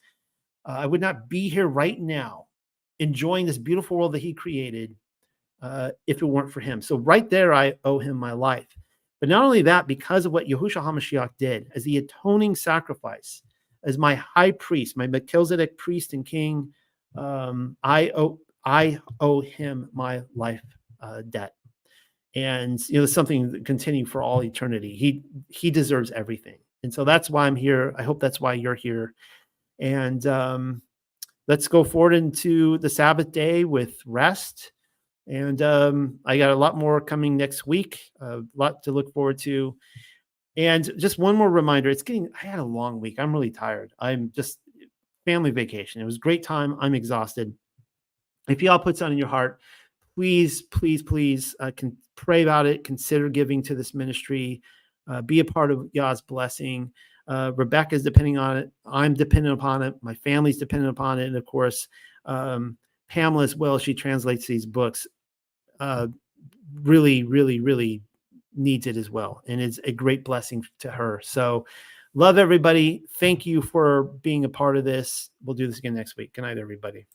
I would not be here right now enjoying this beautiful world that he created if it weren't for him. So right there, I owe him my life. But not only that, because of what Yahushua HaMashiach did as the atoning sacrifice, as my high priest, my Melchizedek priest and king, I owe him my life debt. And something that continue for all eternity. He deserves everything. And so that's why I'm here. I hope that's why you're here. And let's go forward into the Sabbath day with rest. And I got a lot more coming next week, a lot to look forward to. And just one more reminder, I had a long week. I'm really tired. I'm just family vacation. It was a great time. I'm exhausted. If y'all put something in your heart, please can pray about it. Consider giving to this ministry. Be a part of Yah's blessing. Rebecca's depending on it. I'm dependent upon it. My family's dependent upon it. And of course, Pamela as well. She translates these books. Really, really, really needs it as well. And it's a great blessing to her. So love everybody. Thank you for being a part of this. We'll do this again next week. Good night, everybody.